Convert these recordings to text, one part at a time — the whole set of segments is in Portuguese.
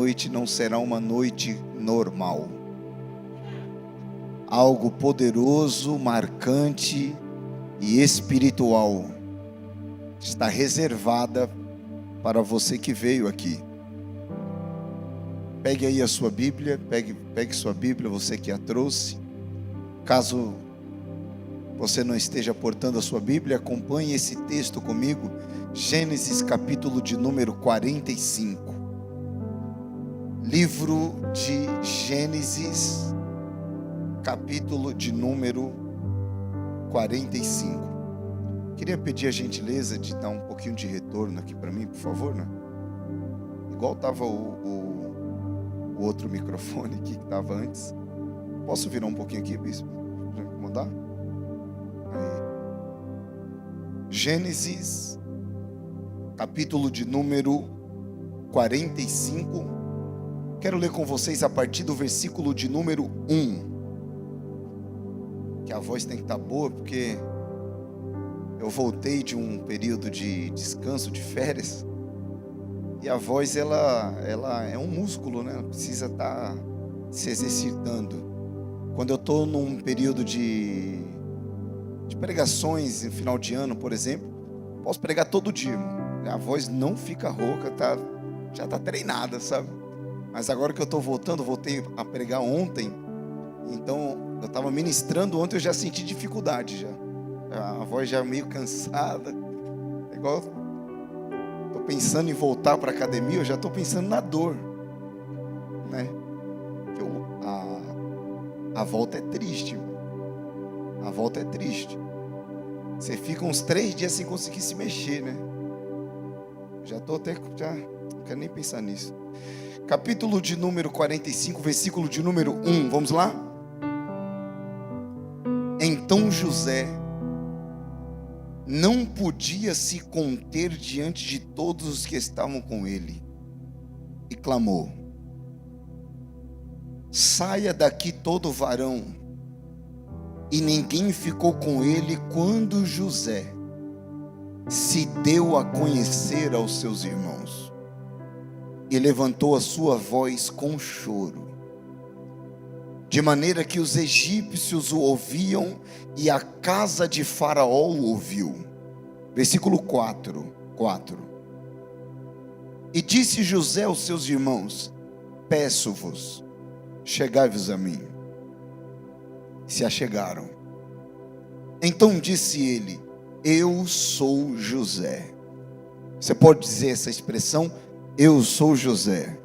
noite não será uma noite normal. Algo poderoso, marcante e espiritual está reservada para você que veio aqui. Pegue aí a sua Bíblia, pegue sua Bíblia, você que a trouxe. Caso você não esteja portando a sua Bíblia, acompanhe esse texto comigo. Gênesis capítulo de número 45. Livro de Gênesis, capítulo de número 45. Queria pedir a gentileza de dar um pouquinho de retorno aqui para mim, por favor, né? Igual estava o outro microfone aqui que estava antes. Posso virar um pouquinho aqui, bispo? Para incomodar? Aí. Gênesis, capítulo de número 45. Quero ler com vocês a partir do versículo de número 1. Que a voz tem que estar boa, porque eu voltei de um período de descanso, de férias. E a voz, ela é um músculo, né? Ela precisa estar se exercitando. Quando eu estou num período de pregações, em final de ano, por exemplo, posso pregar todo dia. A voz não fica rouca, já está treinada, sabe? Mas agora que eu estou voltei a pregar ontem. Então, eu estava ministrando ontem, eu já senti dificuldade já. A voz já meio cansada. É igual, estou pensando em voltar para a academia, eu já estou pensando na dor, né? A volta é triste, irmão. A volta é triste. Você fica uns 3 dias sem conseguir se mexer, né? Já não quero nem pensar nisso. Capítulo de número 45, versículo de número 1, vamos lá? Então José não podia se conter diante de todos os que estavam com ele, e clamou: saia daqui todo varão. E ninguém ficou com ele quando José se deu a conhecer aos seus irmãos. E levantou a sua voz com choro, de maneira que os egípcios o ouviam e a casa de Faraó o ouviu. Versículo 4. E disse José aos seus irmãos: peço-vos, chegai-vos a mim. Se achegaram. Então disse ele: eu sou José. Você pode dizer essa expressão? Eu sou José.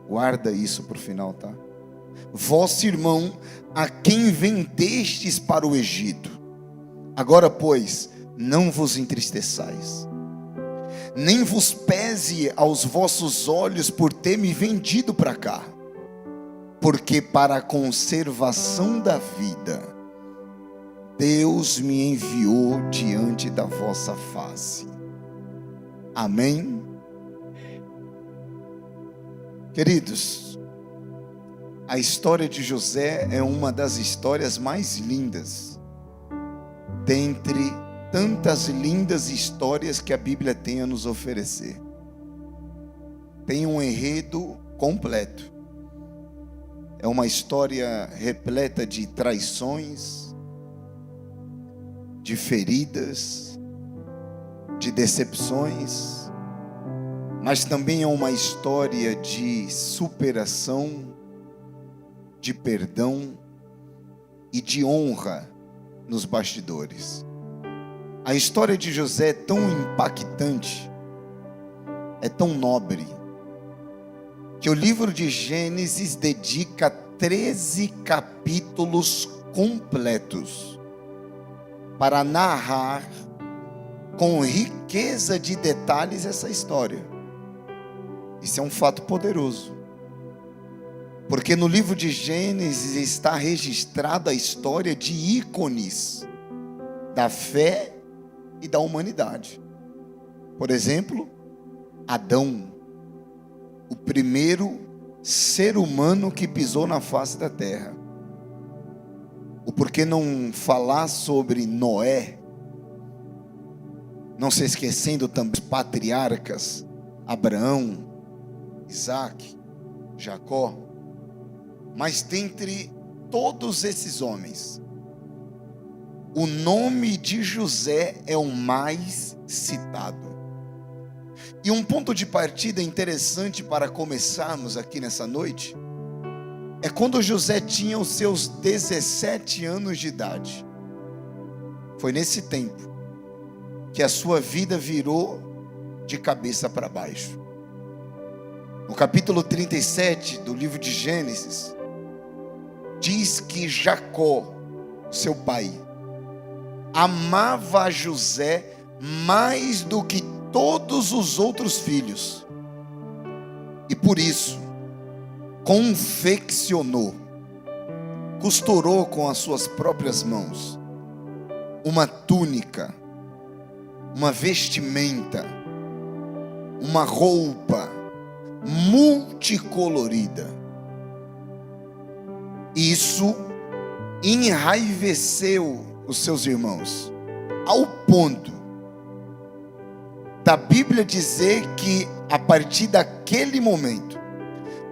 Guarda isso para o final, tá? Vosso irmão, a quem vendestes para o Egito. Agora, pois, não vos entristeçais, nem vos pese aos vossos olhos por ter me vendido para cá, porque para a conservação da vida Deus me enviou diante da vossa face. Amém? Queridos, a história de José é uma das histórias mais lindas, dentre tantas lindas histórias que a Bíblia tem a nos oferecer. Tem um enredo completo. É uma história repleta de traições, de feridas, de decepções, mas também é uma história de superação, de perdão e de honra nos bastidores. A história de José é tão impactante, é tão nobre, que o livro de Gênesis dedica 13 capítulos completos para narrar com riqueza de detalhes essa história. Isso é um fato poderoso, porque no livro de Gênesis está registrada a história de ícones da fé e da humanidade. Por exemplo, Adão, o primeiro ser humano que pisou na face da terra. O porquê não falar sobre Noé, não se esquecendo também dos patriarcas, Abraão, Isaac, Jacó. Mas dentre todos esses homens, o nome de José é o mais citado. E um ponto de partida interessante para começarmos aqui nessa noite é quando José tinha os seus 17 anos de idade. Foi nesse tempo que a sua vida virou de cabeça para baixo. No capítulo 37 do livro de Gênesis, diz que Jacó, seu pai, amava a José mais do que todos os outros filhos, e por isso confeccionou, costurou com as suas próprias mãos uma túnica, uma vestimenta, uma roupa multicolorida. Isso enraiveceu os seus irmãos, ao ponto da Bíblia dizer que a partir daquele momento,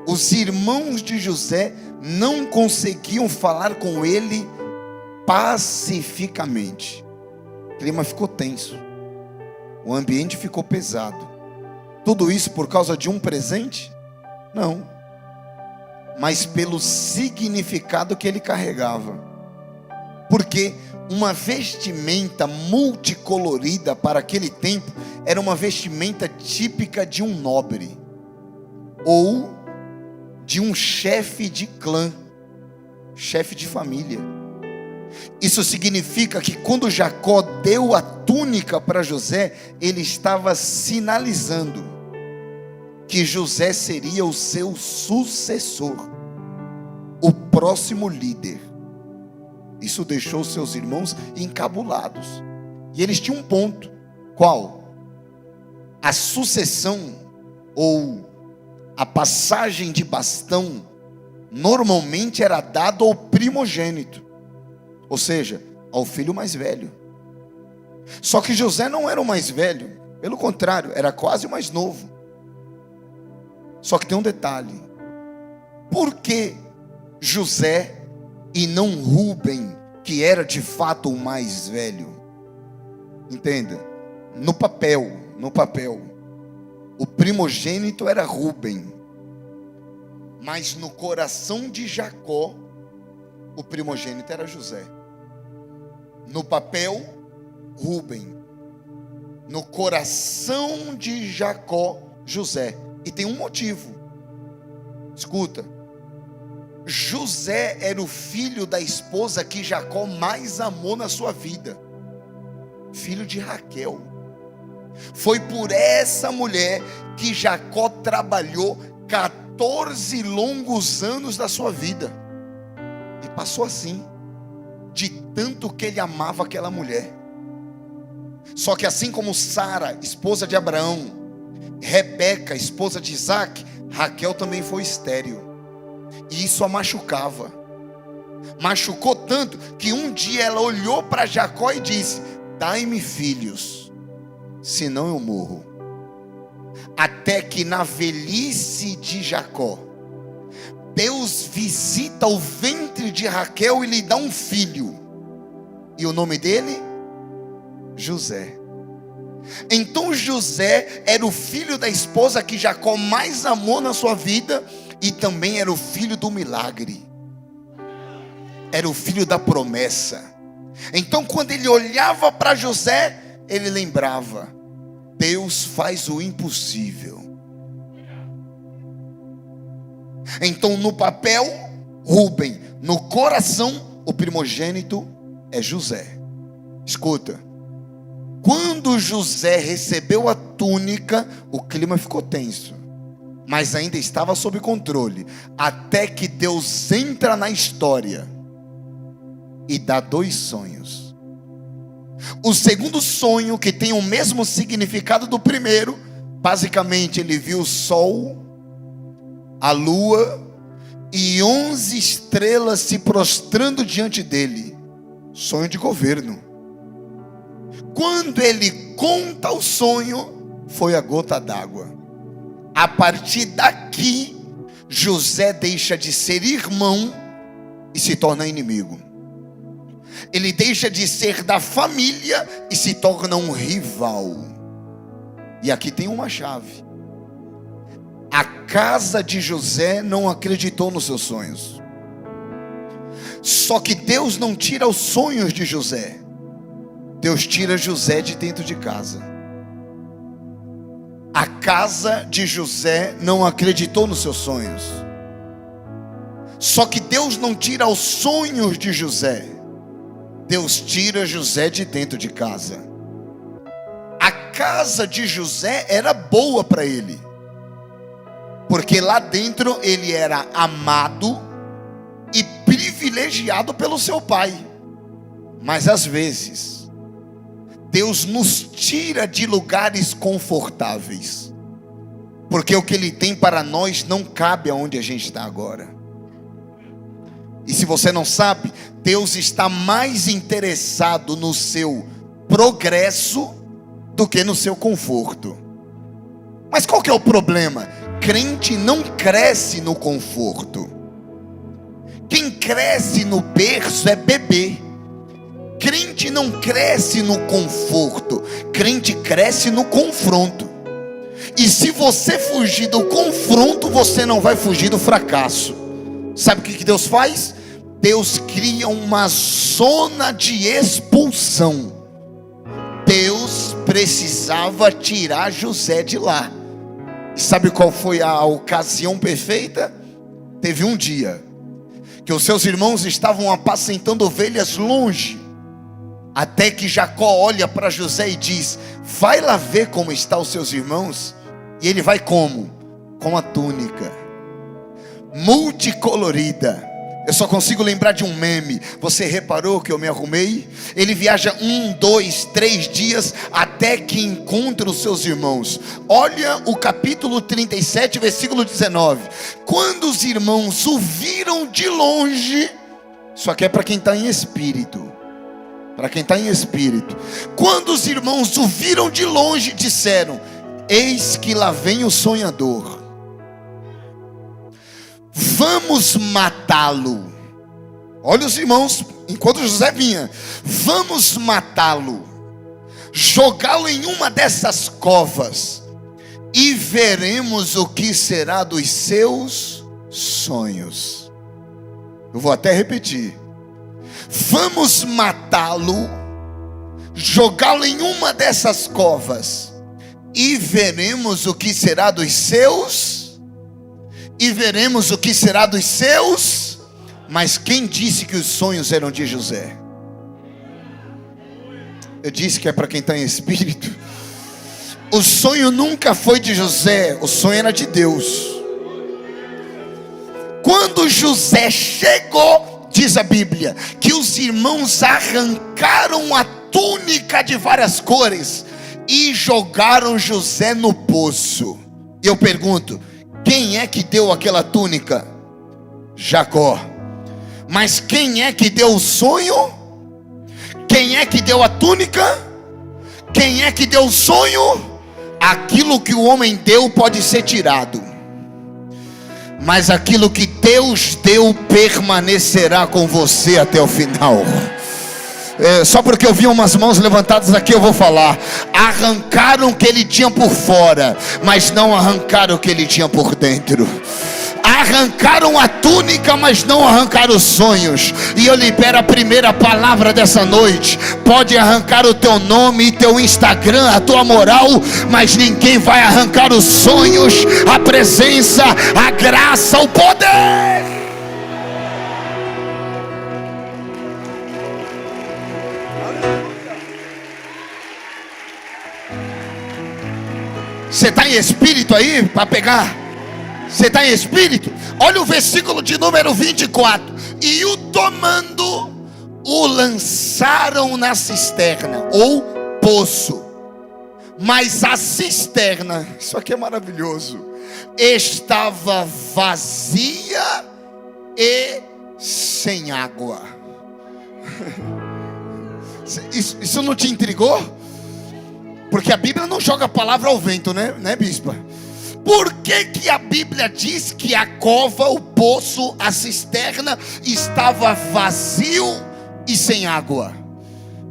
os irmãos de José não conseguiam falar com ele pacificamente. O clima ficou tenso, o ambiente ficou pesado. Tudo isso por causa de um presente? Não, mas pelo significado que ele carregava. Porque uma vestimenta multicolorida para aquele tempo era uma vestimenta típica de um nobre ou de um chefe de clã, chefe de família. Isso significa que quando Jacó deu a túnica para José, ele estava sinalizando que José seria o seu sucessor, o próximo líder. Isso deixou seus irmãos encabulados. E eles tinham um ponto. Qual? A sucessão ou a passagem de bastão normalmente era dada ao primogênito, ou seja, ao filho mais velho. Só que José não era o mais velho, pelo contrário, era quase o mais novo. Só que tem um detalhe: por que José e não Rúben, que era de fato o mais velho? Entenda, no papel, o primogênito era Rúben, mas no coração de Jacó, o primogênito era José. No papel, Rúben, no coração de Jacó, José. E tem um motivo, escuta: José era o filho da esposa que Jacó mais amou na sua vida, filho de Raquel. Foi por essa mulher que Jacó trabalhou 14 longos anos da sua vida, e passou assim, de tanto que ele amava aquela mulher. Só que assim como Sara, esposa de Abraão, Rebeca, esposa de Isaac, Raquel também foi estéril, e isso a machucava. Machucou tanto que um dia ela olhou para Jacó e disse: dai-me filhos, senão eu morro. Até que na velhice de Jacó, Deus visita o ventre de Raquel e lhe dá um filho, e o nome dele? José. Então José era o filho da esposa que Jacó mais amou na sua vida, e também era o filho do milagre, era o filho da promessa. Então quando ele olhava para José, ele lembrava: Deus faz o impossível. Então no papel, Rúben, no coração, o primogênito é José. Escuta, quando José recebeu a túnica, o clima ficou tenso, mas ainda estava sob controle, até que Deus entra na história e dá 2 sonhos. O segundo sonho, que tem o mesmo significado do primeiro, basicamente ele viu o sol, a lua e 11 estrelas se prostrando diante dele. Sonho de governo. Quando ele conta o sonho, foi a gota d'água. A partir daqui, José deixa de ser irmão e se torna inimigo. Ele deixa de ser da família e se torna um rival. E aqui tem uma chave. A casa de José não acreditou nos seus sonhos. Só que Deus não tira os sonhos de José. Deus tira José de dentro de casa. A casa de José não acreditou nos seus sonhos. Só que Deus não tira os sonhos de José. Deus tira José de dentro de casa. A casa de José era boa para ele, porque lá dentro ele era amado e privilegiado pelo seu pai. Mas às vezes Deus nos tira de lugares confortáveis, porque o que Ele tem para nós não cabe aonde a gente está agora. E se você não sabe, Deus está mais interessado no seu progresso do que no seu conforto. Mas qual que é o problema? Crente não cresce no conforto. Quem cresce no berço é bebê. Crente não cresce no conforto. Crente cresce no confronto. E se você fugir do confronto, você não vai fugir do fracasso. Sabe o que Deus faz? Deus cria uma zona de expulsão. Deus precisava tirar José de lá. Sabe qual foi a ocasião perfeita? Teve um dia que os seus irmãos estavam apacentando ovelhas longe, até que Jacó olha para José e diz: vai lá ver como estão os seus irmãos. E ele vai como? Com a túnica multicolorida. Eu só consigo lembrar de um meme. Você reparou que eu me arrumei? Ele viaja 1, 2, 3 dias até que encontra os seus irmãos. Olha o capítulo 37, versículo 19. Quando os irmãos o viram de longe, isso aqui é para quem está em espírito. Para quem está em espírito. Quando os irmãos o viram de longe, disseram: eis que lá vem o sonhador. Vamos matá-lo. Olha os irmãos, enquanto José vinha: vamos matá-lo, jogá-lo em uma dessas covas, e veremos o que será dos seus sonhos. Eu vou até repetir: vamos matá-lo, jogá-lo em uma dessas covas, e veremos o que será dos seus. E veremos o que será dos seus. Mas quem disse que os sonhos eram de José? Eu disse que é para quem está em espírito. O sonho nunca foi de José, o sonho era de Deus. Quando José chegou, diz a Bíblia, que os irmãos arrancaram a túnica de várias cores e jogaram José no poço. E eu pergunto: quem é que deu aquela túnica? Jacó. Mas quem é que deu o sonho? Quem é que deu a túnica? Quem é que deu o sonho? Aquilo que o homem deu pode ser tirado, mas aquilo que Deus deu permanecerá com você até o final. Só porque eu vi umas mãos levantadas aqui, eu vou falar. Arrancaram o que ele tinha por fora, mas não arrancaram o que ele tinha por dentro. Arrancaram a túnica, mas não arrancaram os sonhos. E eu libero a primeira palavra dessa noite. Pode arrancar o teu nome, teu Instagram, a tua moral, mas ninguém vai arrancar os sonhos, a presença, a graça, o poder. Você está em espírito aí para pegar? Você está em espírito? Olha o versículo de número 24. E o tomando, o lançaram na cisterna, ou poço. Mas a cisterna, isso aqui é maravilhoso, estava vazia e sem água. Isso não te intrigou? Porque a Bíblia não joga a palavra ao vento, né bispa? Por que que a Bíblia diz que a cova, o poço, a cisterna estava vazio e sem água?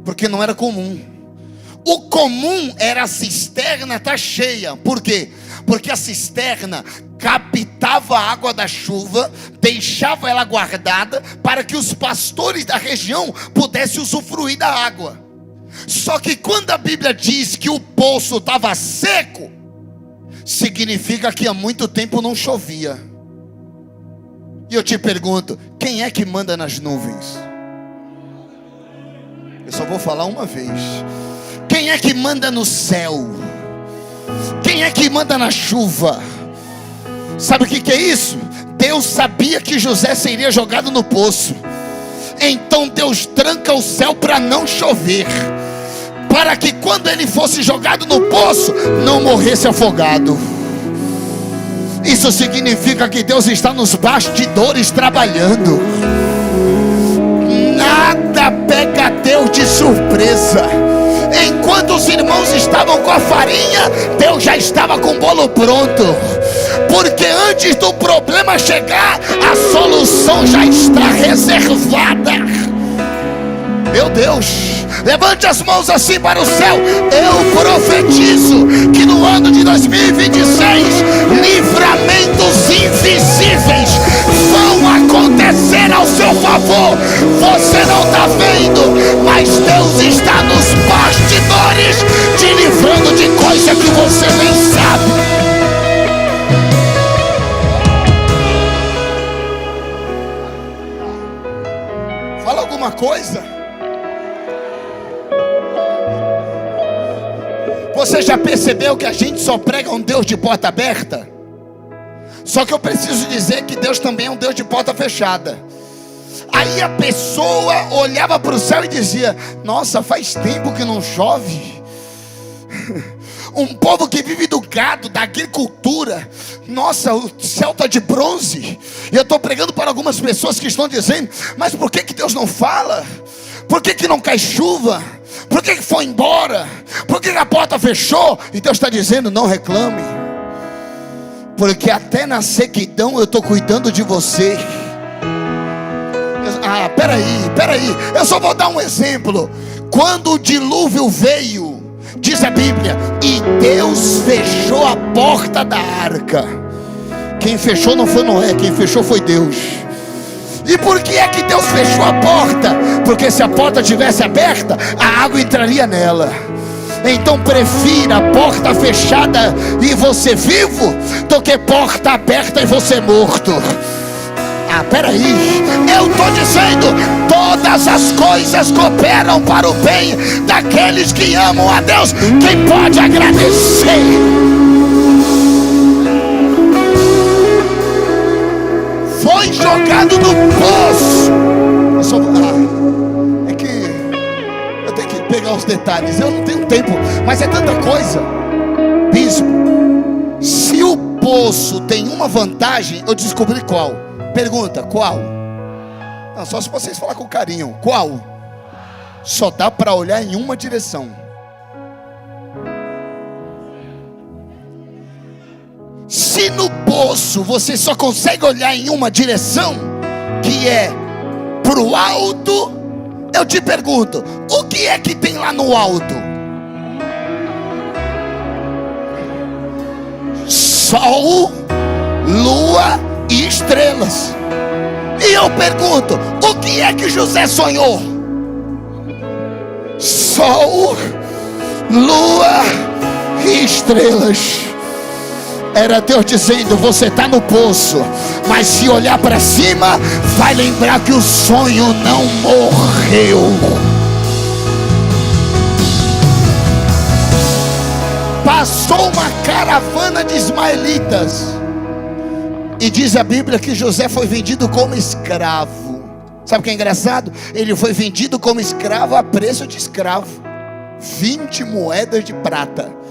Porque não era comum. O comum era a cisterna estar cheia. Por quê? Porque a cisterna captava a água da chuva, deixava ela guardada para que os pastores da região pudessem usufruir da água. Só que quando a Bíblia diz que o poço estava seco, significa que há muito tempo não chovia. E eu te pergunto, quem é que manda nas nuvens? Eu só vou falar uma vez. Quem é que manda no céu? Quem é que manda na chuva? Sabe o que é isso? Deus sabia que José seria jogado no poço. Então Deus tranca o céu para não chover, para que quando ele fosse jogado no poço, não morresse afogado. Isso significa que Deus está nos bastidores trabalhando. Nada pega Deus de surpresa. Enquanto os irmãos estavam com a farinha, Deus já estava com o bolo pronto. Porque antes do problema chegar, a solução já está reservada. Meu Deus, levante as mãos assim para o céu. Eu profetizo que no ano de 2026, livramentos invisíveis vão acontecer ao seu favor. Você não está vendo, mas Deus está nos bastidores te livrando de coisa que você nem sabe. Fala alguma coisa. Você já percebeu que a gente só prega um Deus de porta aberta? Só que eu preciso dizer que Deus também é um Deus de porta fechada. Aí a pessoa olhava para o céu e dizia: nossa, faz tempo que não chove. Um povo que vive do gado, da agricultura. Nossa, o céu está de bronze. E eu estou pregando para algumas pessoas que estão dizendo: mas por que Deus não fala? Por que não cai chuva? Por que foi embora? Por que a porta fechou? E Deus está dizendo: não reclame, porque até na sequidão eu estou cuidando de você. Peraí, eu só vou dar um exemplo. Quando o dilúvio veio, diz a Bíblia, e Deus fechou a porta da arca. Quem fechou não foi Noé, quem fechou foi Deus. E por que é que Deus fechou a porta? Porque se a porta tivesse aberta, a água entraria nela. Então prefira a porta fechada e você vivo, do que porta aberta e você morto. Peraí, eu estou dizendo, todas as coisas cooperam para o bem daqueles que amam a Deus. Quem pode agradecer? Foi jogado no poço. É que eu tenho que pegar os detalhes. Eu não tenho tempo, mas é tanta coisa. Bispo, se o poço tem uma vantagem, eu descobri qual. Pergunta, qual? Não, só se vocês falar com carinho. Qual? Só dá para olhar em uma direção. Se no poço você só consegue olhar em uma direção, que é para o alto, eu te pergunto, o que é que tem lá no alto? Sol, lua e estrelas. E eu pergunto, o que é que José sonhou? Sol, lua e estrelas. Era Deus dizendo: você está no poço, mas se olhar para cima, vai lembrar que o sonho não morreu. Passou uma caravana de ismaelitas, e diz a Bíblia que José foi vendido como escravo. Sabe o que é engraçado? Ele foi vendido como escravo a preço de escravo, 20 moedas de prata.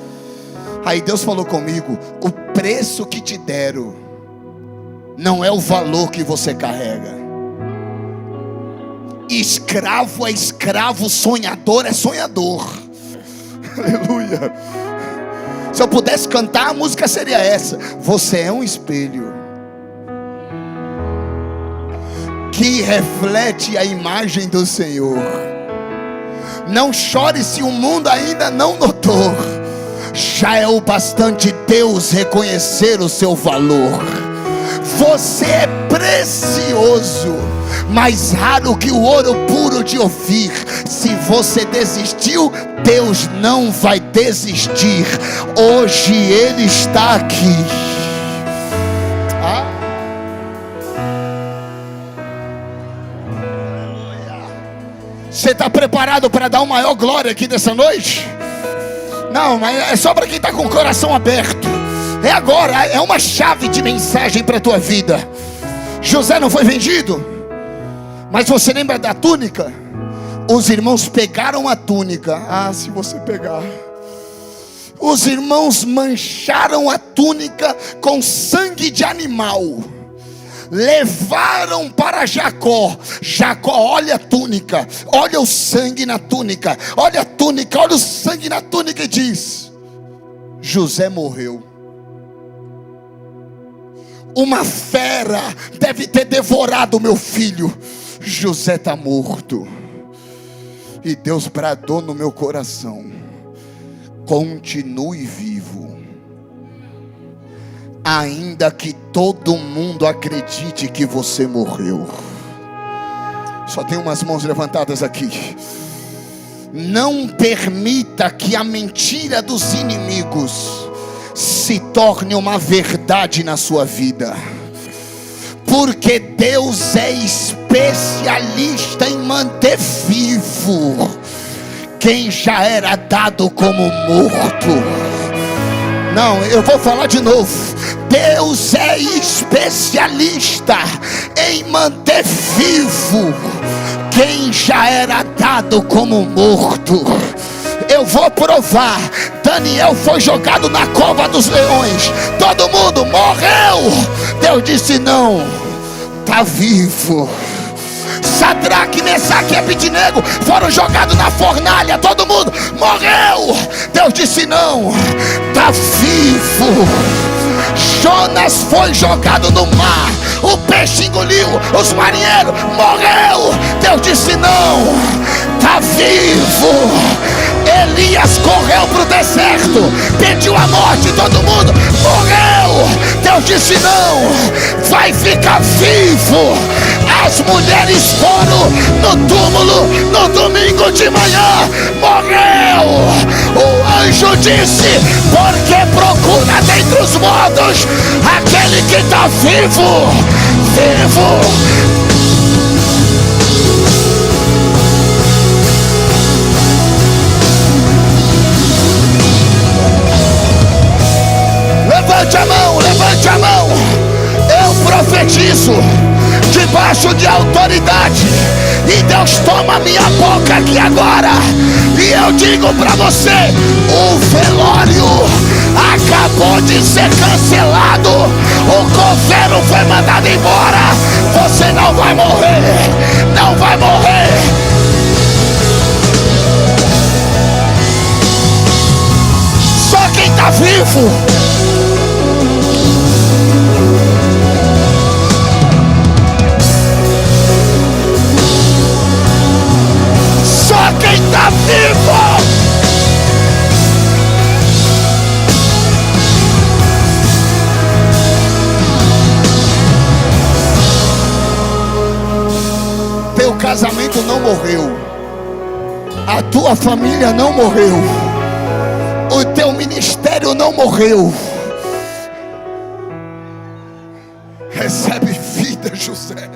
Aí Deus falou comigo: o preço que te deram não é o valor que você carrega. Escravo é escravo, sonhador é sonhador. Aleluia. Se eu pudesse cantar, a música seria essa: você é um espelho que reflete a imagem do Senhor. Não chore se o mundo ainda não notou. Já é o bastante Deus reconhecer o seu valor. Você é precioso, mais raro que o ouro puro de Ofir. Se você desistiu, Deus não vai desistir. Hoje Ele está aqui. Você está preparado para dar uma maior glória aqui nessa noite? Não, mas é só para quem está com o coração aberto. É agora, é uma chave de mensagem para a tua vida. José não foi vendido, mas você lembra da túnica? Os irmãos pegaram a túnica. Se você pegar, os irmãos mancharam a túnica com sangue de animal. Levaram para Jacó. Jacó olha a túnica, olha o sangue na túnica, olha a túnica, olha o sangue na túnica e diz: José morreu. Uma fera deve ter devorado meu filho. José está morto. E Deus bradou no meu coração: continue vivo. Ainda que todo mundo acredite que você morreu. Só tem umas mãos levantadas aqui. Não permita que a mentira dos inimigos se torne uma verdade na sua vida. Porque Deus é especialista em manter vivo quem já era dado como morto. Não, eu vou falar de novo. Deus é especialista em manter vivo quem já era dado como morto. Eu vou provar. Daniel foi jogado na cova dos leões. Todo mundo morreu. Deus disse: não, está vivo. Sadraque, Mesaque e Abednego foram jogados na fornalha. Todo mundo morreu. Deus disse: não, está vivo. Jonas foi jogado no mar. O peixe engoliu os marinheiros. Morreu. Deus disse: não, está vivo. Elias correu para o deserto, pediu a morte. Todo mundo morreu. Deus disse: não, vai ficar vivo. As mulheres foram no túmulo no domingo de manhã. Morreu. O anjo disse: porque procura dentre os mortos aquele que está vivo. Vivo. Levante a mão, levante a mão. Eu profetizo debaixo de autoridade, e Deus toma minha boca aqui agora, e eu digo para você: o velório acabou de ser cancelado. O coveiro foi mandado embora. Você não vai morrer, não vai morrer. Só quem está vivo. Quem está vivo? Teu casamento não morreu, a tua família não morreu, o teu ministério não morreu. Recebe vida, José.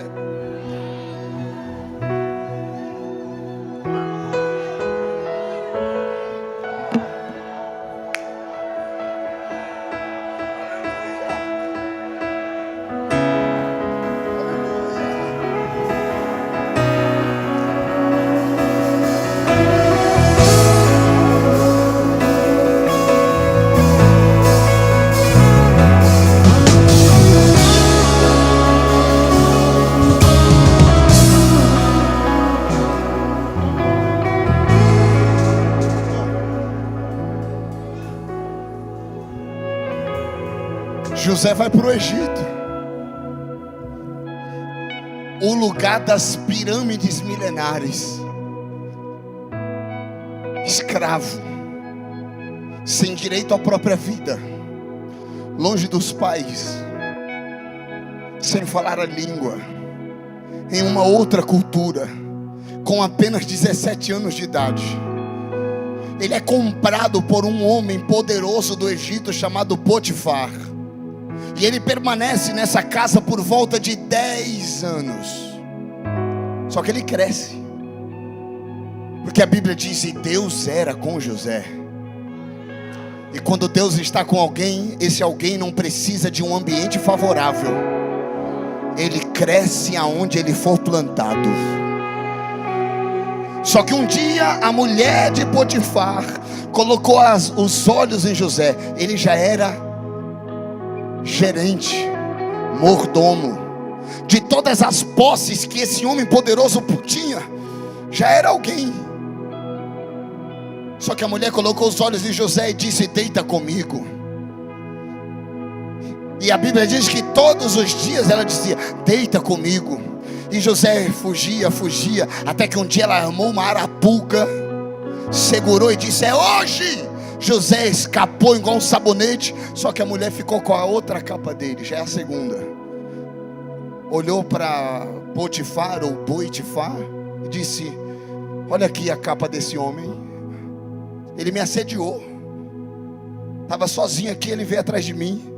José vai para o Egito, o lugar das pirâmides milenares. Escravo, sem direito à própria vida, longe dos pais, sem falar a língua, em uma outra cultura, com apenas 17 anos de idade. Ele é comprado por um homem poderoso do Egito chamado Potifar, e ele permanece nessa casa por volta de 10 anos. Só que ele cresce, porque a Bíblia diz: e Deus era com José. E quando Deus está com alguém, esse alguém não precisa de um ambiente favorável, ele cresce aonde ele for plantado. Só que um dia a mulher de Potifar colocou os olhos em José. Ele já era gerente, mordomo de todas as posses que esse homem poderoso tinha. Já era alguém. Só que a mulher colocou os olhos em José e disse: deita comigo. E a Bíblia diz que todos os dias ela dizia: deita comigo. E José fugia, até que um dia ela armou uma arapuca, segurou e disse: é hoje. José escapou igual um sabonete. Só que a mulher ficou com a outra capa dele, já é a segunda. Olhou para Potifar ou Boitifar e disse: olha aqui a capa desse homem. Ele me assediou. Estava sozinho aqui, ele veio atrás de mim.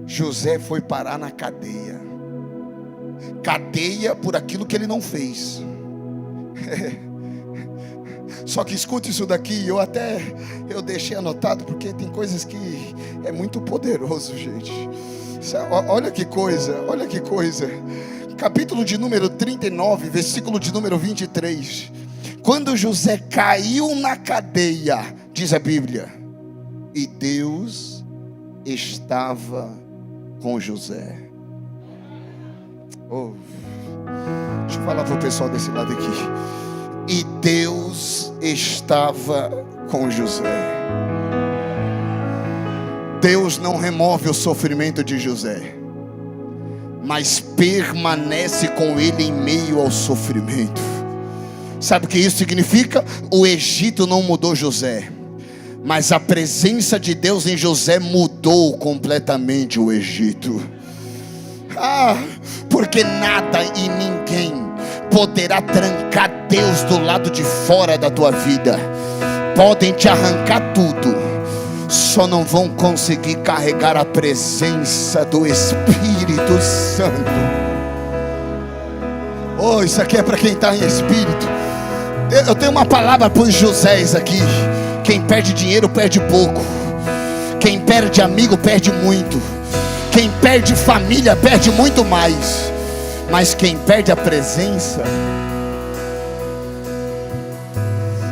José foi parar na cadeia. Cadeia por aquilo que ele não fez. Só que escute isso daqui. Eu deixei anotado, porque tem coisas que é muito poderoso, gente. Olha que coisa, olha que coisa. Capítulo de número 39, versículo de número 23. Quando José caiu na cadeia, diz a Bíblia, e Deus estava com José. Oh, deixa eu falar para o pessoal desse lado aqui. E Deus estava com José. Deus não remove o sofrimento de José, mas permanece com ele em meio ao sofrimento. Sabe o que isso significa? O Egito não mudou José, mas a presença de Deus em José mudou completamente o Egito. Porque nada e ninguém poderá trancar Deus do lado de fora da tua vida. Podem te arrancar tudo, só não vão conseguir carregar a presença do Espírito Santo. Oh, isso aqui é para quem está em espírito. Eu tenho uma palavra para os Josés aqui. Quem perde dinheiro perde pouco. Quem perde amigo perde muito. Quem perde família perde muito mais. Mas quem perde a presença...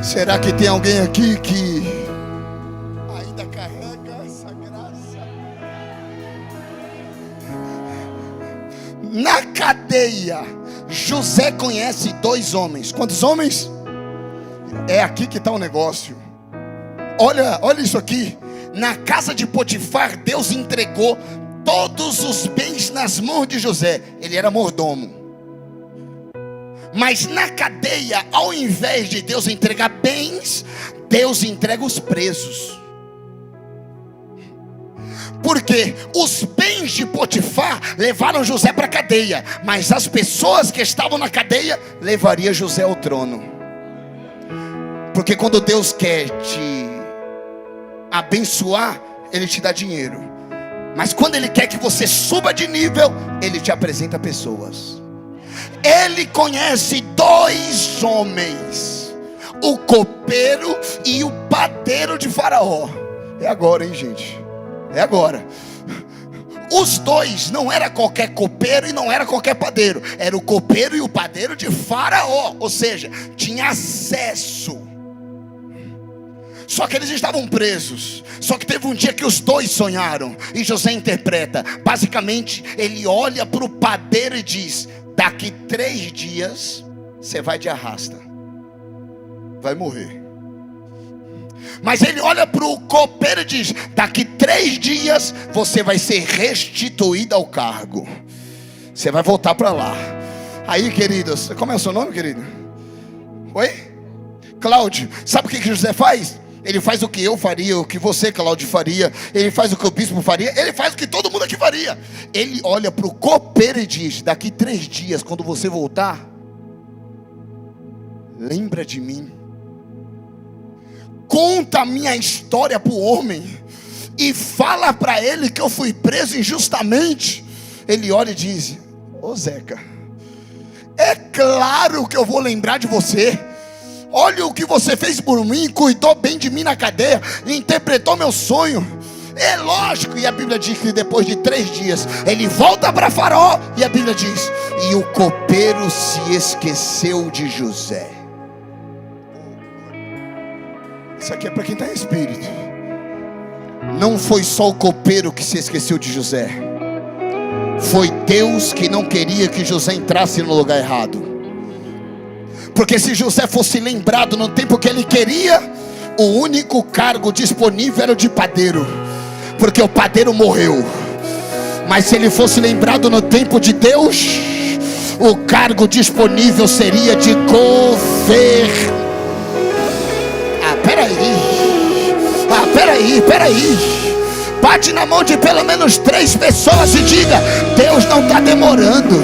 Será que tem alguém aqui que ainda carrega essa graça? Na cadeia, José conhece 2 homens. Quantos homens? É aqui que está o negócio. Olha isso aqui. Na casa de Potifar, Deus entregou todos os bens nas mãos de José. Ele era mordomo. Mas na cadeia, ao invés de Deus entregar bens, Deus entrega os presos. Porque os bens de Potifar levaram José para a cadeia, mas as pessoas que estavam na cadeia levariam José ao trono. Porque quando Deus quer te abençoar, Ele te dá dinheiro. Mas quando Ele quer que você suba de nível, Ele te apresenta pessoas. Ele conhece 2 homens, o copeiro e o padeiro de Faraó. É agora, hein, gente? É agora. Os 2 não era qualquer copeiro e não era qualquer padeiro. Era o copeiro e o padeiro de Faraó. Ou seja, tinha acesso. Só que eles estavam presos. Só que teve um dia que os 2 sonharam. E José interpreta. Basicamente, ele olha para o padeiro e diz: daqui 3 dias você vai de arrasta, vai morrer. Mas ele olha para o copeiro e diz: daqui 3 dias você vai ser restituído ao cargo. Você vai voltar para lá. Aí, queridos, como é o seu nome, querido? Oi? Cláudio. Sabe o que José faz? Ele faz o que eu faria, o que você, Cláudio, faria. Ele faz o que o bispo faria. Ele faz o que todo mundo aqui faria. Ele olha para o copeiro e diz: daqui 3 dias, quando você voltar, lembra de mim. Conta a minha história para o homem e fala para ele que eu fui preso injustamente. Ele olha e diz: ô Zeca, é claro que eu vou lembrar de você. Olha o que você fez por mim, cuidou bem de mim na cadeia, interpretou meu sonho. É lógico. E a Bíblia diz que depois de 3 dias ele volta para Faraó. E a Bíblia diz: e o copeiro se esqueceu de José. Isso aqui é para quem está em espírito. Não foi só o copeiro que se esqueceu de José. Foi Deus que não queria que José entrasse no lugar errado. Porque se José fosse lembrado no tempo que ele queria, o único cargo disponível era o de padeiro, porque o padeiro morreu. Mas se ele fosse lembrado no tempo de Deus, o cargo disponível seria de governador. Peraí. Bate na mão de pelo menos 3 pessoas e diga: Deus não está demorando,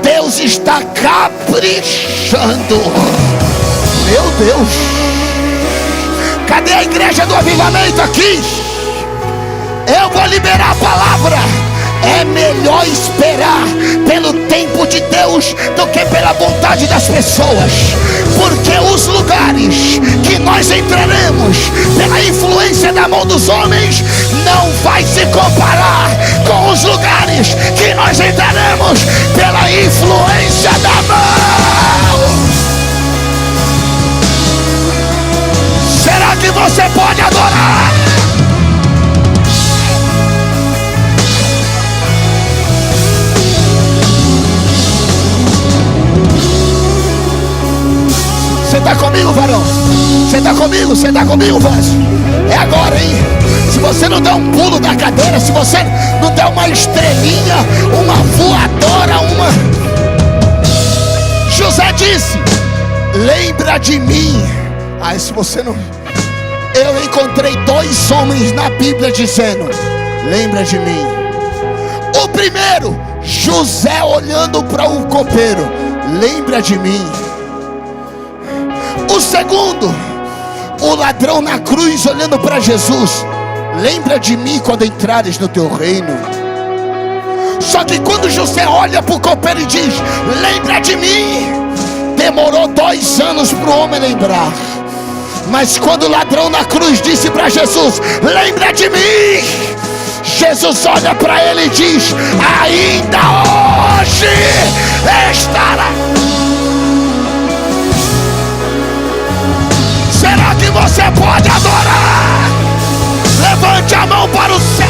Deus está caprichando. Meu Deus, cadê a igreja do avivamento aqui? Eu vou liberar a palavra. É melhor esperar pelo tempo de Deus do que pela vontade das pessoas. Porque os lugares que nós entraremos pela influência da mão dos homens não vai se comparar com os lugares que nós entraremos pela influência da mão. Será que você pode adorar? Você está comigo, varão? Você está comigo, vaso? É agora, hein? Se você não der um pulo da cadeira, se você não der uma estrelinha, uma voadora, José disse: lembra de mim. Aí se você não... Eu encontrei 2 homens na Bíblia dizendo: lembra de mim. O primeiro, José olhando para o copeiro: lembra de mim. O segundo, o ladrão na cruz olhando para Jesus: lembra de mim quando entrares no teu reino. Só que quando José olha para o copeiro e diz: lembra de mim, demorou 2 anos para o homem lembrar. Mas quando o ladrão na cruz disse para Jesus: lembra de mim, Jesus olha para ele e diz: ainda hoje estará. Será que você pode adorar? Levante a mão para o céu.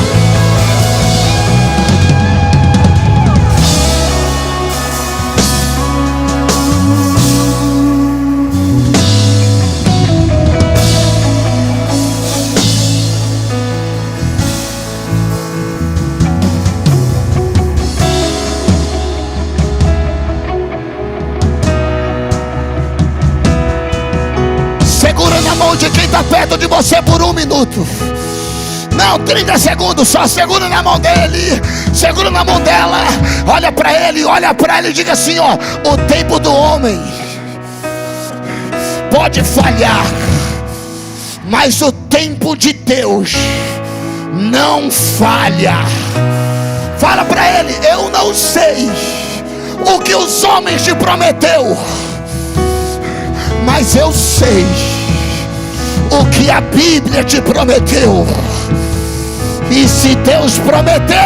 Segura na mão de quem está perto de você por 1 minuto. Não, 30 segundos só. Segura na mão dele, segura na mão dela. Olha para ele e diga assim: ó, o tempo do homem pode falhar, mas o tempo de Deus não falha. Fala para ele: eu não sei o que os homens te prometeu, mas eu sei o que a Bíblia te prometeu. E se Deus prometeu,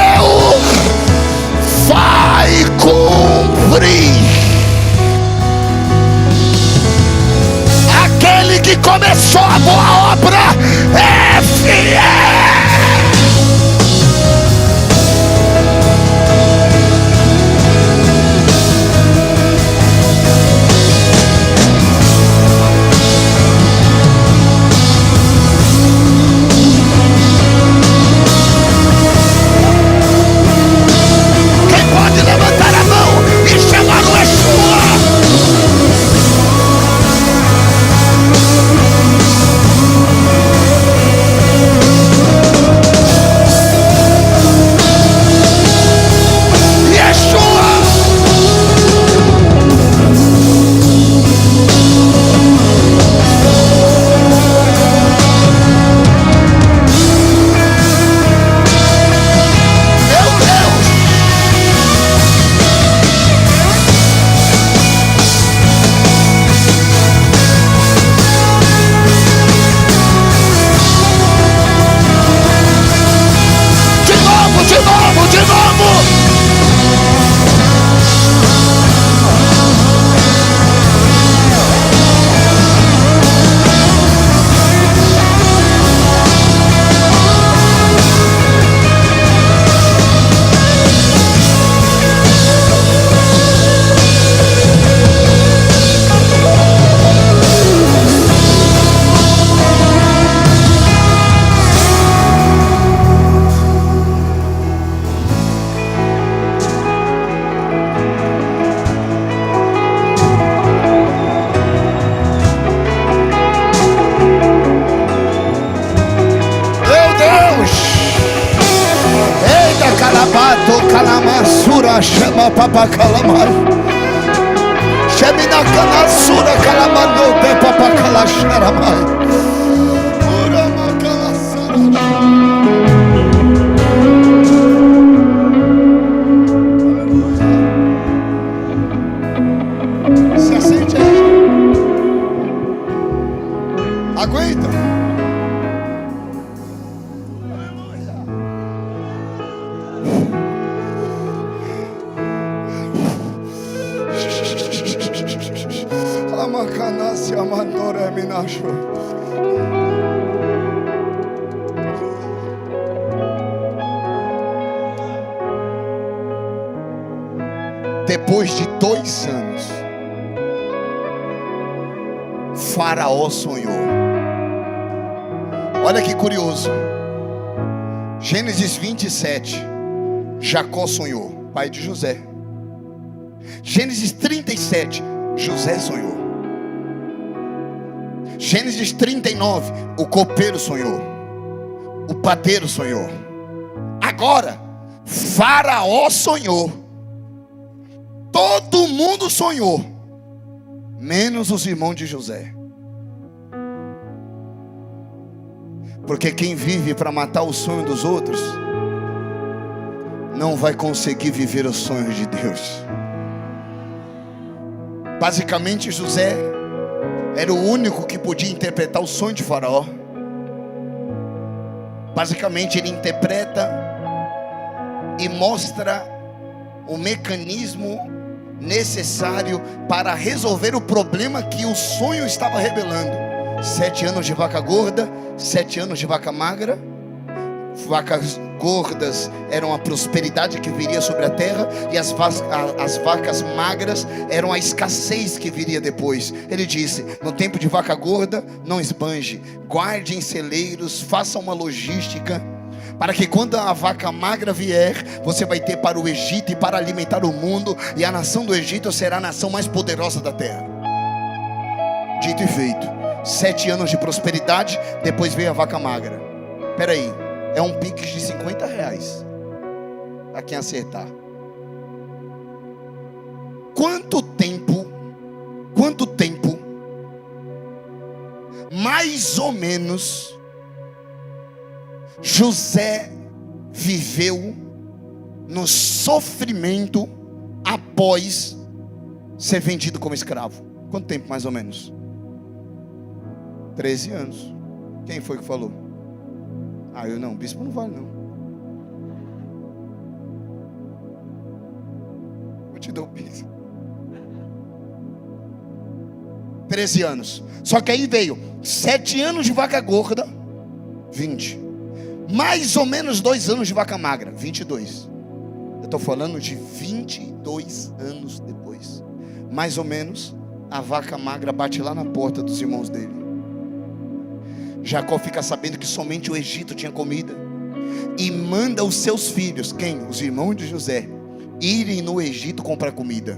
vai cumprir. Aquele que começou a boa obra é fiel. Calamasura chama papacalamai. Chemina calasura calamando de papacalaxaramai. Ura macalasara. Se assente aí. Aguenta. Amacanassia mandore minacho. Depois de 2 anos, Faraó sonhou. Olha que curioso. Gênesis 27. Jacó sonhou, pai de José. Gênesis 37. José sonhou. Gênesis 39. O copeiro sonhou. O padeiro sonhou. Agora, Faraó sonhou. Todo mundo sonhou, menos os irmãos de José. Porque quem vive para matar o sonho dos outros não vai conseguir viver os sonhos de Deus. Basicamente, José era o único que podia interpretar o sonho de Faraó. Basicamente, ele interpreta e mostra o mecanismo necessário para resolver o problema que o sonho estava revelando. 7 anos de vaca gorda, 7 anos de vaca magra. Vacas gordas eram a prosperidade que viria sobre a terra, e as vacas magras eram a escassez que viria depois. Ele disse: no tempo de vaca gorda, não esbanje, guarde em celeiros, faça uma logística, para que quando a vaca magra vier, você vai ter para o Egito e para alimentar o mundo, e a nação do Egito será a nação mais poderosa da terra. Dito e feito. 7 anos de prosperidade, depois veio a vaca magra. Espera aí, é um pix de R$50 para quem acertar. Quanto tempo mais ou menos José viveu no sofrimento após ser vendido como escravo? Quanto tempo mais ou menos? 13 anos. Quem foi que falou? Eu não, bispo não vale não. Vou te dar o bispo. 13 anos. Só que aí veio 7 anos de vaca gorda, 20. Mais ou menos 2 anos de vaca magra, 22. Eu estou falando de 22 anos depois. Mais ou menos, a vaca magra bate lá na porta dos irmãos dele. Jacó fica sabendo que somente o Egito tinha comida, e manda os seus filhos, quem? Os irmãos de José, irem no Egito comprar comida,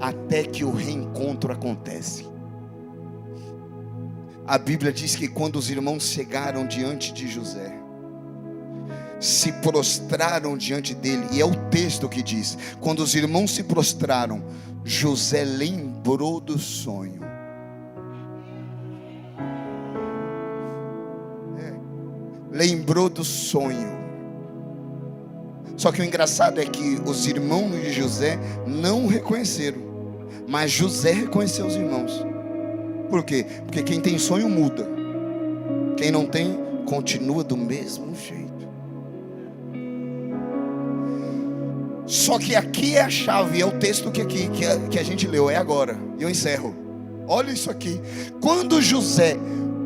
até que o reencontro acontece. A Bíblia diz que quando os irmãos chegaram diante de José, se prostraram diante dele, e é o texto que diz: quando os irmãos se prostraram, José lembrou do sonho. Lembrou do sonho. Só que o engraçado é que os irmãos de José não o reconheceram, mas José reconheceu os irmãos. Por quê? Porque quem tem sonho muda, quem não tem continua do mesmo jeito. Só que aqui é a chave, é o texto que a gente leu, é agora, e eu encerro. Olha isso aqui. Quando José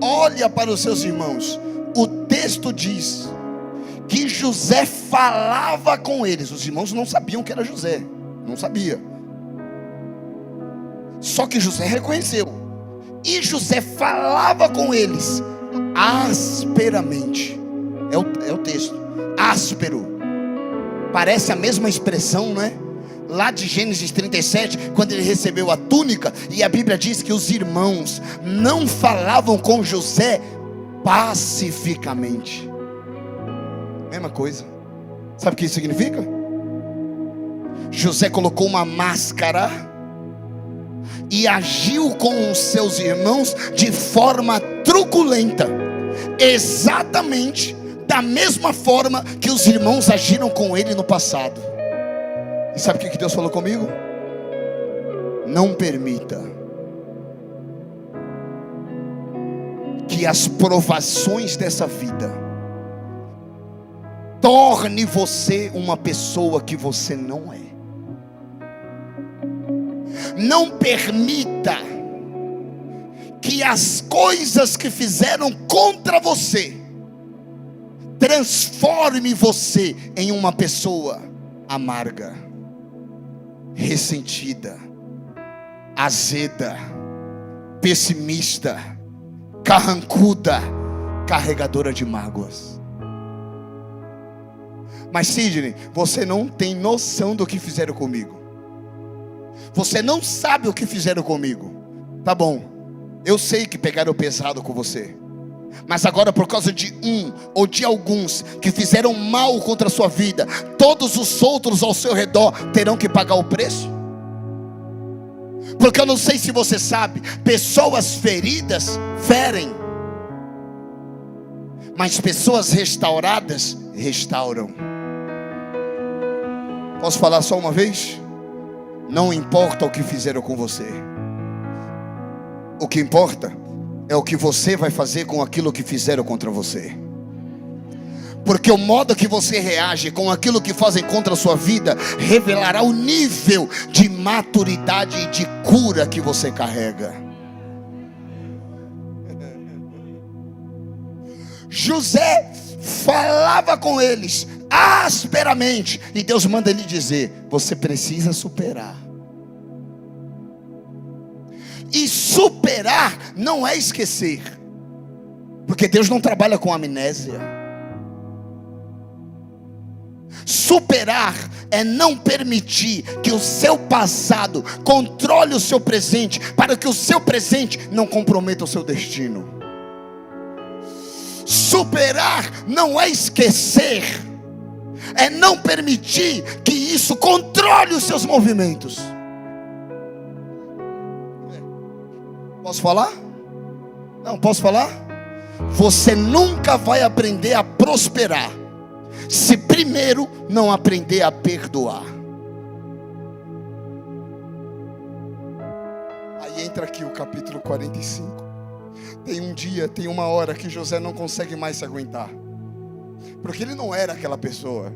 olha para os seus irmãos, o texto diz que José falava com eles. Os irmãos não sabiam que era José, não sabia. Só que José reconheceu, e José falava com eles asperamente. É o texto, áspero. Parece a mesma expressão, não é? Lá de Gênesis 37, quando ele recebeu a túnica, e a Bíblia diz que os irmãos não falavam com José pacificamente. Mesma coisa. Sabe o que isso significa? José colocou uma máscara e agiu com os seus irmãos de forma truculenta, exatamente da mesma forma que os irmãos agiram com ele no passado. E sabe o que Deus falou comigo? Não permita que as provações dessa vida torne você uma pessoa que você não é. Não permita que as coisas que fizeram contra você transforme você em uma pessoa amarga, ressentida, azeda, pessimista, carrancuda, carregadora de mágoas. Mas Sidney, você não tem noção do que fizeram comigo. Você não sabe o que fizeram comigo. Tá bom, eu sei que pegaram pesado com você, mas agora por causa de um ou de alguns que fizeram mal contra a sua vida, todos os outros ao seu redor terão que pagar o preço? Porque eu não sei se você sabe, pessoas feridas ferem, mas pessoas restauradas restauram. Posso falar só uma vez? Não importa o que fizeram com você, o que importa é o que você vai fazer com aquilo que fizeram contra você. Porque o modo que você reage com aquilo que fazem contra a sua vida revelará o nível de maturidade e de cura que você carrega. José falava com eles asperamente, e Deus manda ele dizer: você precisa superar. E superar não é esquecer, porque Deus não trabalha com amnésia. Superar é não permitir que o seu passado controle o seu presente, para que o seu presente não comprometa o seu destino. Superar não é esquecer, é não permitir que isso controle os seus movimentos. Posso falar? Não, posso falar? Você nunca vai aprender a prosperar se primeiro não aprender a perdoar. Aí entra aqui o capítulo 45. Tem um dia, tem uma hora que José não consegue mais se aguentar, porque ele não era aquela pessoa.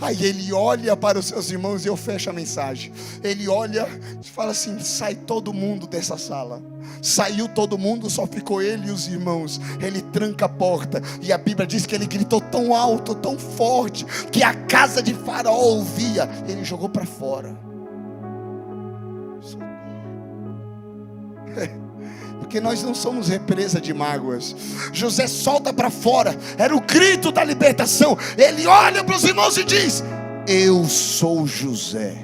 Aí ele olha para os seus irmãos, e eu fecho a mensagem. Ele olha e fala assim: sai todo mundo dessa sala. Saiu todo mundo, só ficou ele e os irmãos. Ele tranca a porta, e a Bíblia diz que ele gritou tão alto, tão forte, que a casa de Faraó ouvia. Ele jogou para fora. Porque nós não somos represa de mágoas. José solta para fora, era o grito da libertação. Ele olha para os irmãos e diz: eu sou José.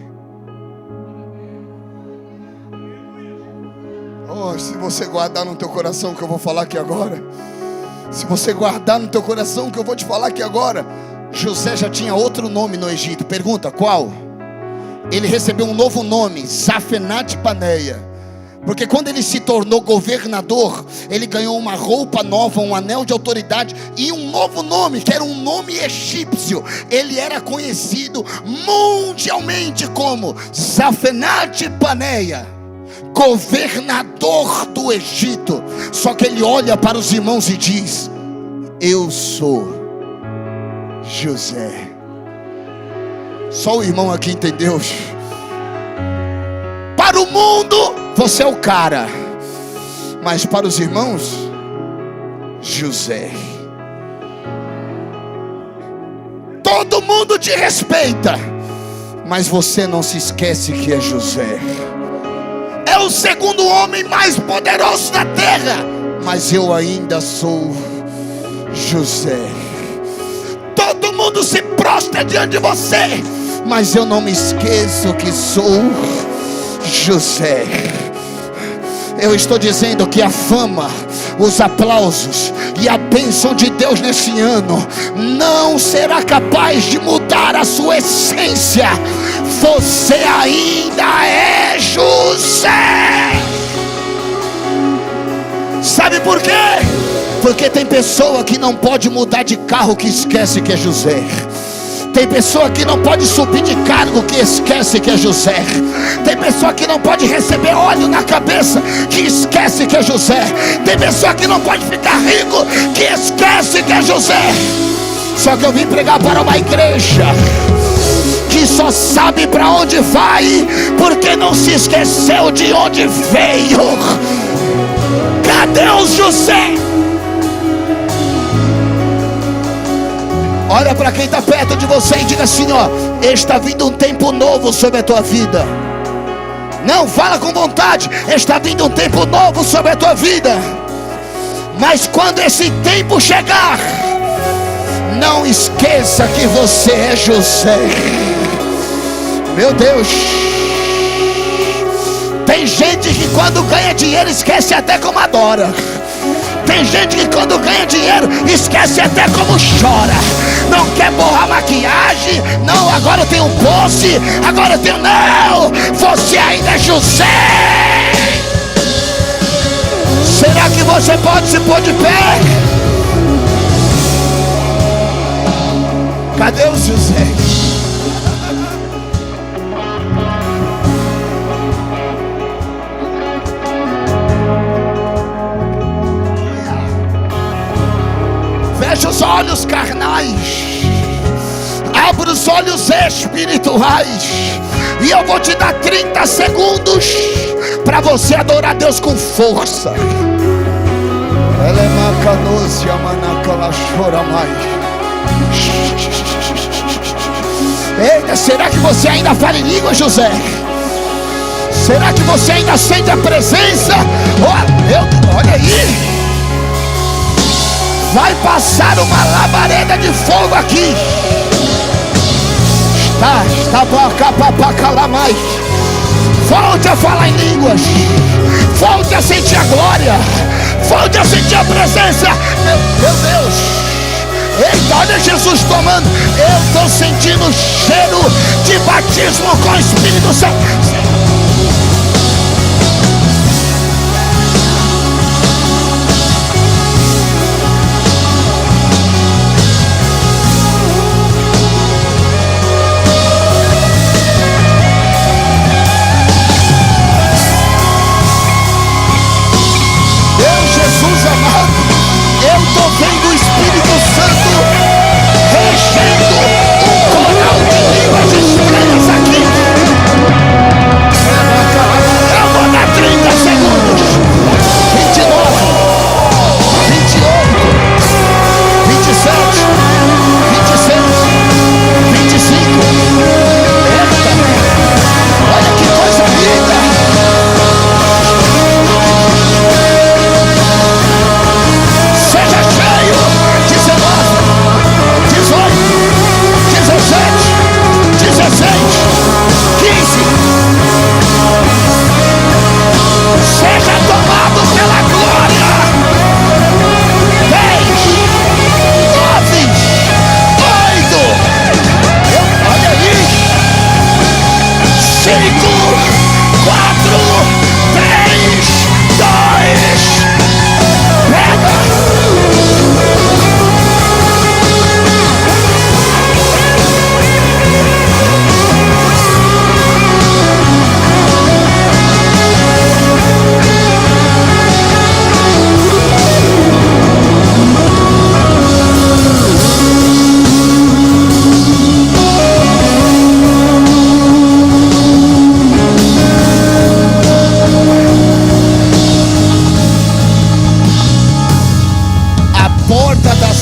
Oh, se você guardar no teu coração o que eu vou falar aqui agora, se você guardar no teu coração o que eu vou te falar aqui agora, José já tinha outro nome no Egito. Pergunta, qual? Ele recebeu um novo nome, Safenat-Paneia. Porque quando ele se tornou governador, ele ganhou uma roupa nova, um anel de autoridade e um novo nome, que era um nome egípcio. Ele era conhecido mundialmente como Safenat-Paneia, governador do Egito. Só que ele olha para os irmãos e diz: eu sou José. Só o irmão aqui entendeu. Para o mundo você é o cara, mas para os irmãos, José. Todo mundo te respeita, mas você não se esquece que é José. É o segundo homem mais poderoso da terra, mas eu ainda sou José. Todo mundo se prostra diante de você, mas eu não me esqueço que sou José. Eu estou dizendo que a fama, os aplausos e a bênção de Deus nesse ano não será capaz de mudar a sua essência, você ainda é José. Sabe por quê? Porque tem pessoa que não pode mudar de carro que esquece que é José. Tem pessoa que não pode subir de cargo que esquece que é José. Tem pessoa que não pode receber óleo na cabeça que esquece que é José. Tem pessoa que não pode ficar rico que esquece que é José. Só que eu vim pregar para uma igreja que só sabe para onde vai, porque não se esqueceu de onde veio. Cadê os José? Olha para quem está perto de você e diga assim: ó, está vindo um tempo novo sobre a tua vida. Não, fala com vontade. Está vindo um tempo novo sobre a tua vida. Mas quando esse tempo chegar, não esqueça que você é José. Meu Deus. Tem gente que quando ganha dinheiro esquece até como adora. Tem gente que quando ganha dinheiro esquece até como chora. Não quer borrar maquiagem. Não, agora eu tenho um poste. Agora eu tenho... Não, você ainda é José. Será que você pode se pôr de pé? Cadê o José? Fecha os olhos carnais, abra os olhos espirituais, e eu vou te dar 30 segundos para você adorar a Deus com força. Eita, será que você ainda fala em língua, José? Será que você ainda sente a presença? Olha aí. Vai passar uma labareda de fogo aqui. Está para calar mais. Volte a falar em línguas. Volte a sentir a glória. Volte a sentir a presença. Meu Deus. Eita, olha Jesus tomando. Eu estou sentindo o cheiro de batismo com o Espírito Santo. Eu estou vendo o Espírito Santo regendo um coral de línguas estranhas aqui. Eu vou dar 30 segundos. 29, 28, 27, 26, 25. Eita, olha que coisa linda. Seja cheio. 19, 18, 17, 16, 15. Seja tomado pela glória. 10, 9, 8. Olha aí. 5, 4, 3, 2. Pega.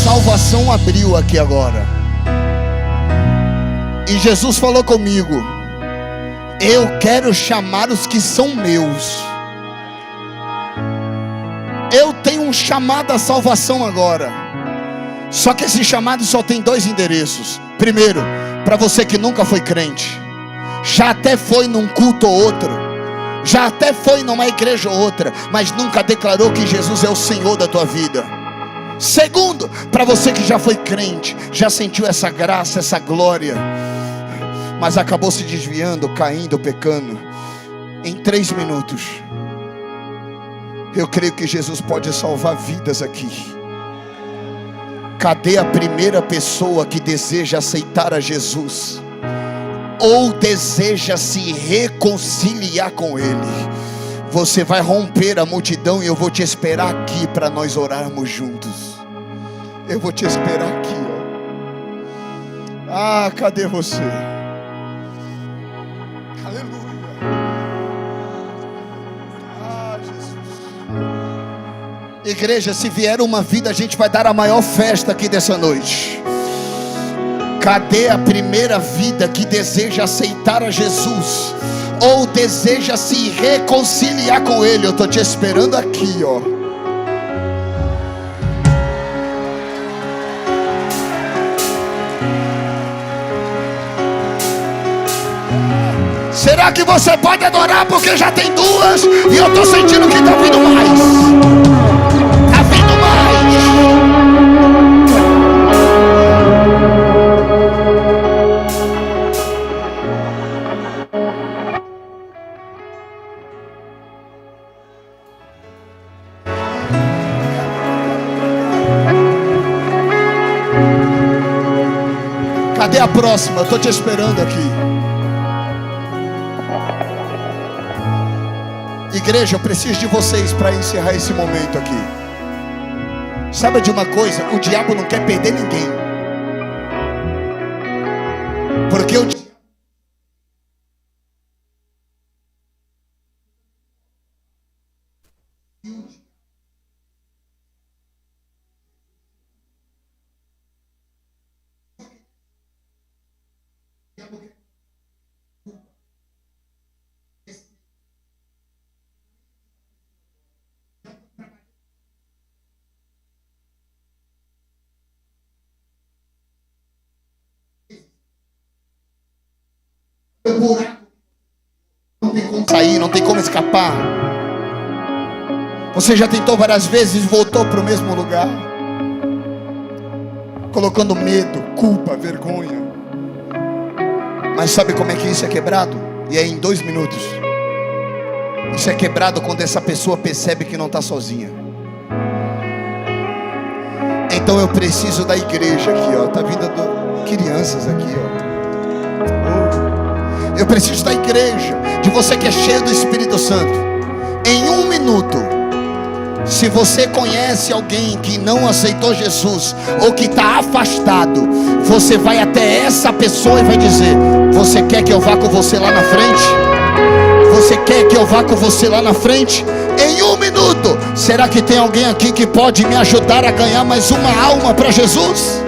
Salvação abriu aqui agora. E Jesus falou comigo: eu quero chamar os que são meus. Eu tenho um chamado à salvação agora. Só que esse chamado só tem 2 endereços. Primeiro, para você que nunca foi crente, já até foi num culto ou outro, já até foi numa igreja ou outra, mas nunca declarou que Jesus é o Senhor da tua vida. Segundo, para você que já foi crente, já sentiu essa graça, essa glória, mas acabou se desviando, caindo, pecando. Em 3 minutos, eu creio que Jesus pode salvar vidas aqui. Cadê a primeira pessoa que deseja aceitar a Jesus, ou deseja se reconciliar com Ele? Você vai romper a multidão e eu vou te esperar aqui para nós orarmos juntos. Eu vou te esperar aqui, ó. Ah, cadê você? Aleluia. Ah, Jesus. Igreja, se vier uma vida, a gente vai dar a maior festa aqui dessa noite. Cadê a primeira vida que deseja aceitar a Jesus, ou deseja se reconciliar com Ele? Eu estou te esperando aqui, ó. Será que você pode adorar? Porque já tem 2 e eu estou sentindo que está vindo mais. Está vindo mais. Cadê a próxima? Eu estou te esperando aqui. Igreja, eu preciso de vocês para encerrar esse momento aqui. Sabe de uma coisa? O diabo não quer perder ninguém. Porque o diabo... Não tem como sair, não tem como escapar. Você já tentou várias vezes e voltou para o mesmo lugar, colocando medo, culpa, vergonha. Mas sabe como é que isso é quebrado? E é em 2 minutos. Isso é quebrado quando essa pessoa percebe que não está sozinha. Então eu preciso da igreja aqui, ó. Tá vindo crianças aqui, ó. Eu preciso da igreja, de você que é cheio do Espírito Santo. Em 1 minuto, se você conhece alguém que não aceitou Jesus, ou que está afastado, você vai até essa pessoa e vai dizer: você quer que eu vá com você lá na frente? Você quer que eu vá com você lá na frente? Em 1 minuto, será que tem alguém aqui que pode me ajudar a ganhar mais uma alma para Jesus?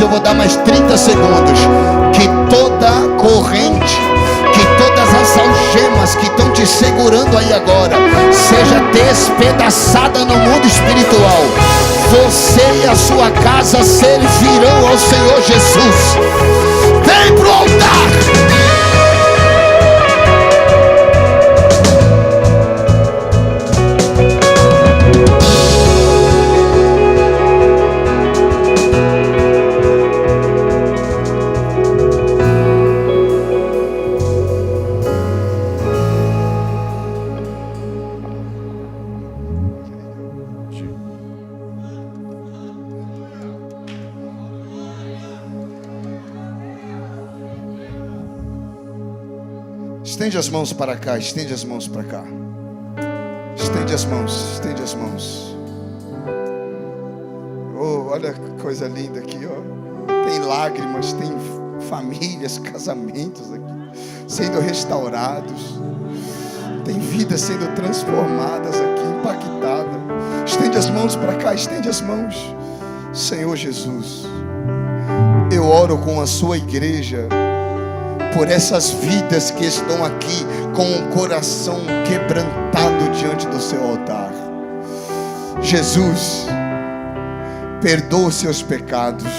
eu vou dar mais 30 segundos. Que toda corrente, que todas as algemas que estão te segurando aí agora, seja despedaçada no mundo espiritual. Você e a sua casa servirão ao Senhor Jesus. Vem pro altar. Estende as mãos para cá, estende as mãos para cá. Estende as mãos, estende as mãos. Oh, olha que coisa linda aqui, ó. Tem lágrimas, tem famílias, casamentos aqui sendo restaurados. Tem vidas sendo transformadas aqui, impactadas. Estende as mãos para cá, estende as mãos. Senhor Jesus, eu oro com a sua igreja por essas vidas que estão aqui com o coração quebrantado diante do seu altar. Jesus, perdoa os seus pecados.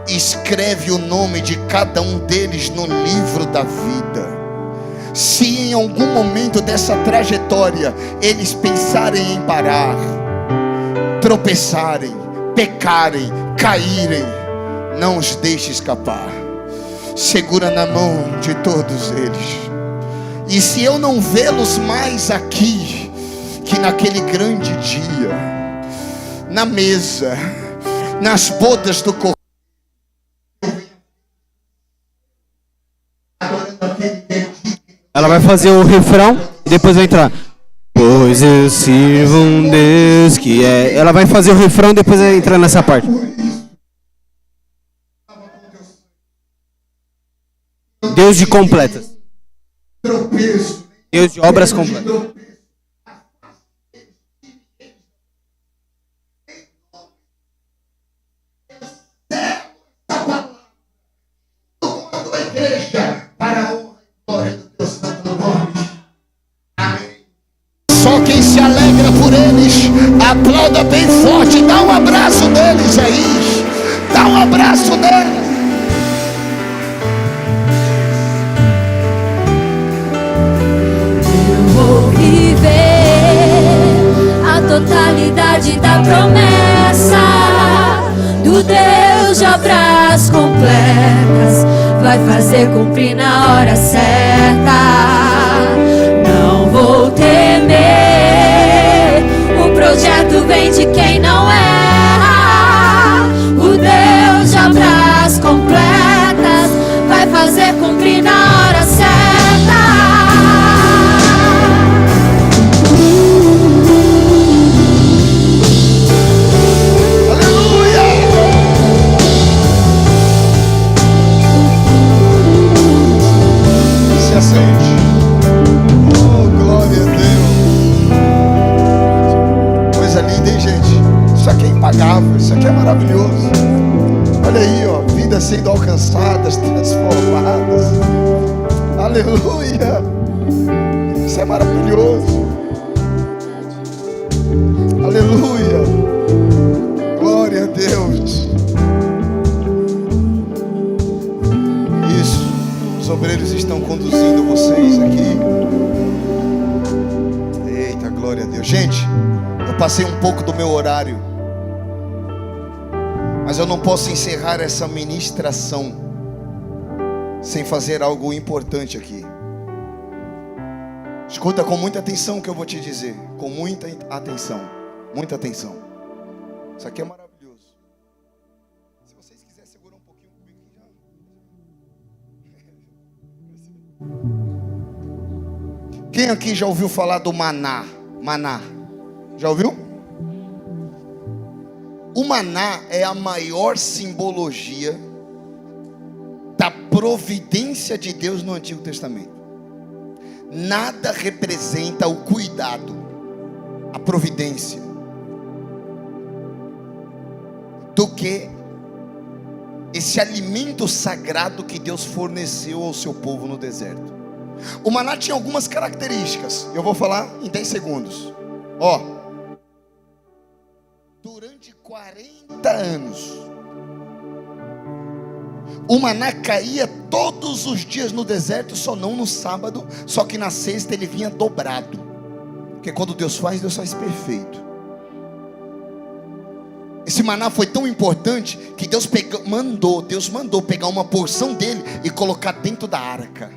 Escreve o nome de cada um deles no livro da vida. Se em algum momento dessa trajetória eles pensarem em parar, tropeçarem, pecarem, caírem, não os deixe escapar. Segura na mão de todos eles. E se eu não vê-los mais aqui, que naquele grande dia, na mesa, nas bodas do cordeiro, ela vai fazer o refrão e depois vai entrar. Pois eu sirvo um Deus que é. Ela vai fazer o refrão e depois vai entrar nessa parte. Deus de completas. Deus de obras completas. Só quem se alegra por eles, aplauda bem forte, dá um abraço neles aí, dá um abraço neles. Totalidade da promessa do Deus de obras completas, vai fazer cumprir na hora certa. Não vou temer, o projeto vem de quem não erra. O Deus de obras completas vai fazer cumprir na hora certa. Oh, glória a Deus. Coisa linda, hein, gente? Isso aqui é impagável, isso aqui é maravilhoso. Olha aí, ó, vidas sendo alcançadas, transformadas. Aleluia. Isso é maravilhoso. Aleluia. Glória a Deus. Os obreiros estão conduzindo vocês aqui. Eita, glória a Deus. Gente, eu passei um pouco do meu horário, mas eu não posso encerrar essa ministração sem fazer algo importante aqui. Escuta com muita atenção o que eu vou te dizer. Com muita atenção. Muita atenção. Isso aqui é maravilhoso. Se vocês quiserem segurar um pouquinho comigo já. Quem aqui já ouviu falar do maná? Maná. Já ouviu? O maná é a maior simbologia da providência de Deus no Antigo Testamento. Nada representa o cuidado, a providência, do que esse alimento sagrado que Deus forneceu ao seu povo no deserto. O maná tinha algumas características. Eu vou falar em 10 segundos. Durante 40 anos, o maná caía todos os dias no deserto, só não no sábado. Só que na sexta ele vinha dobrado, porque quando Deus faz perfeito. Esse maná foi tão importante que Deus mandou pegar uma porção dele e colocar dentro da arca.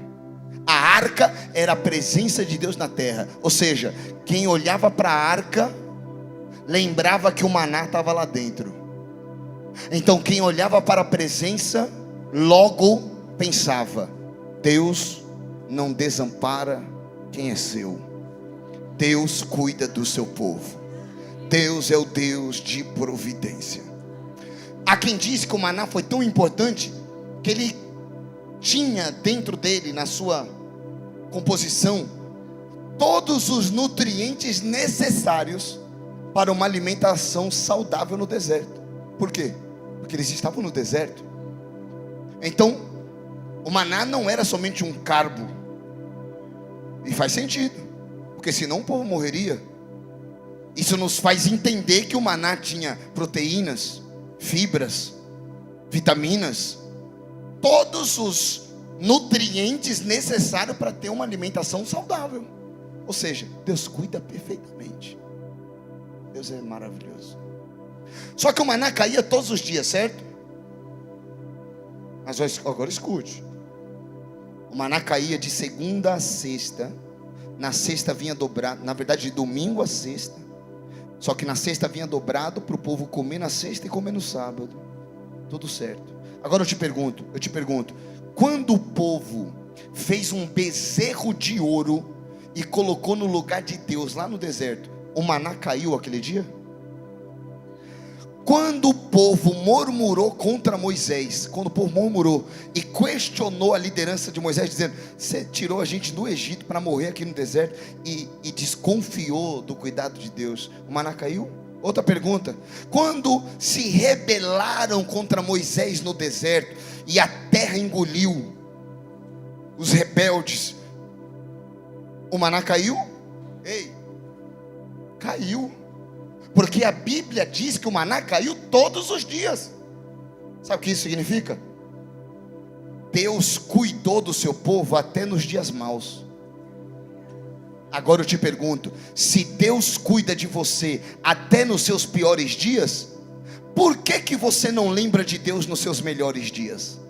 A arca era a presença de Deus na terra. Ou seja, quem olhava para a arca lembrava que o maná estava lá dentro. Então quem olhava para a presença logo pensava: Deus não desampara quem é seu. Deus cuida do seu povo. Deus é o Deus de providência. Há quem diz que o maná foi tão importante que ele tinha dentro dele, na sua composição, todos os nutrientes necessários para uma alimentação saudável no deserto. Por quê? Porque eles estavam no deserto. Então, o maná não era somente um carbo. E faz sentido, porque senão o povo morreria. Isso nos faz entender que o maná tinha proteínas, fibras, vitaminas, todos os nutrientes necessários para ter uma alimentação saudável. Ou seja, Deus cuida perfeitamente. Deus é maravilhoso. Só que o maná caía todos os dias, certo? Mas agora escute. O maná caía de segunda a sexta. Na sexta vinha dobrado. Na verdade, de domingo a sexta. Só que na sexta vinha dobrado para o povo comer na sexta e comer no sábado. Tudo certo. Agora eu te pergunto. Quando o povo fez um bezerro de ouro e colocou no lugar de Deus lá no deserto, o maná caiu aquele dia? Quando o povo murmurou contra Moisés, quando o povo murmurou e questionou a liderança de Moisés, dizendo: você tirou a gente do Egito para morrer aqui no deserto, e desconfiou do cuidado de Deus, o maná caiu? Outra pergunta: quando se rebelaram contra Moisés no deserto e a terra engoliu os rebeldes, o maná caiu? Caiu. Porque a Bíblia diz que o maná caiu todos os dias. Sabe o que isso significa? Deus cuidou do seu povo até nos dias maus. Agora eu te pergunto: se Deus cuida de você até nos seus piores dias, por que você não lembra de Deus nos seus melhores dias?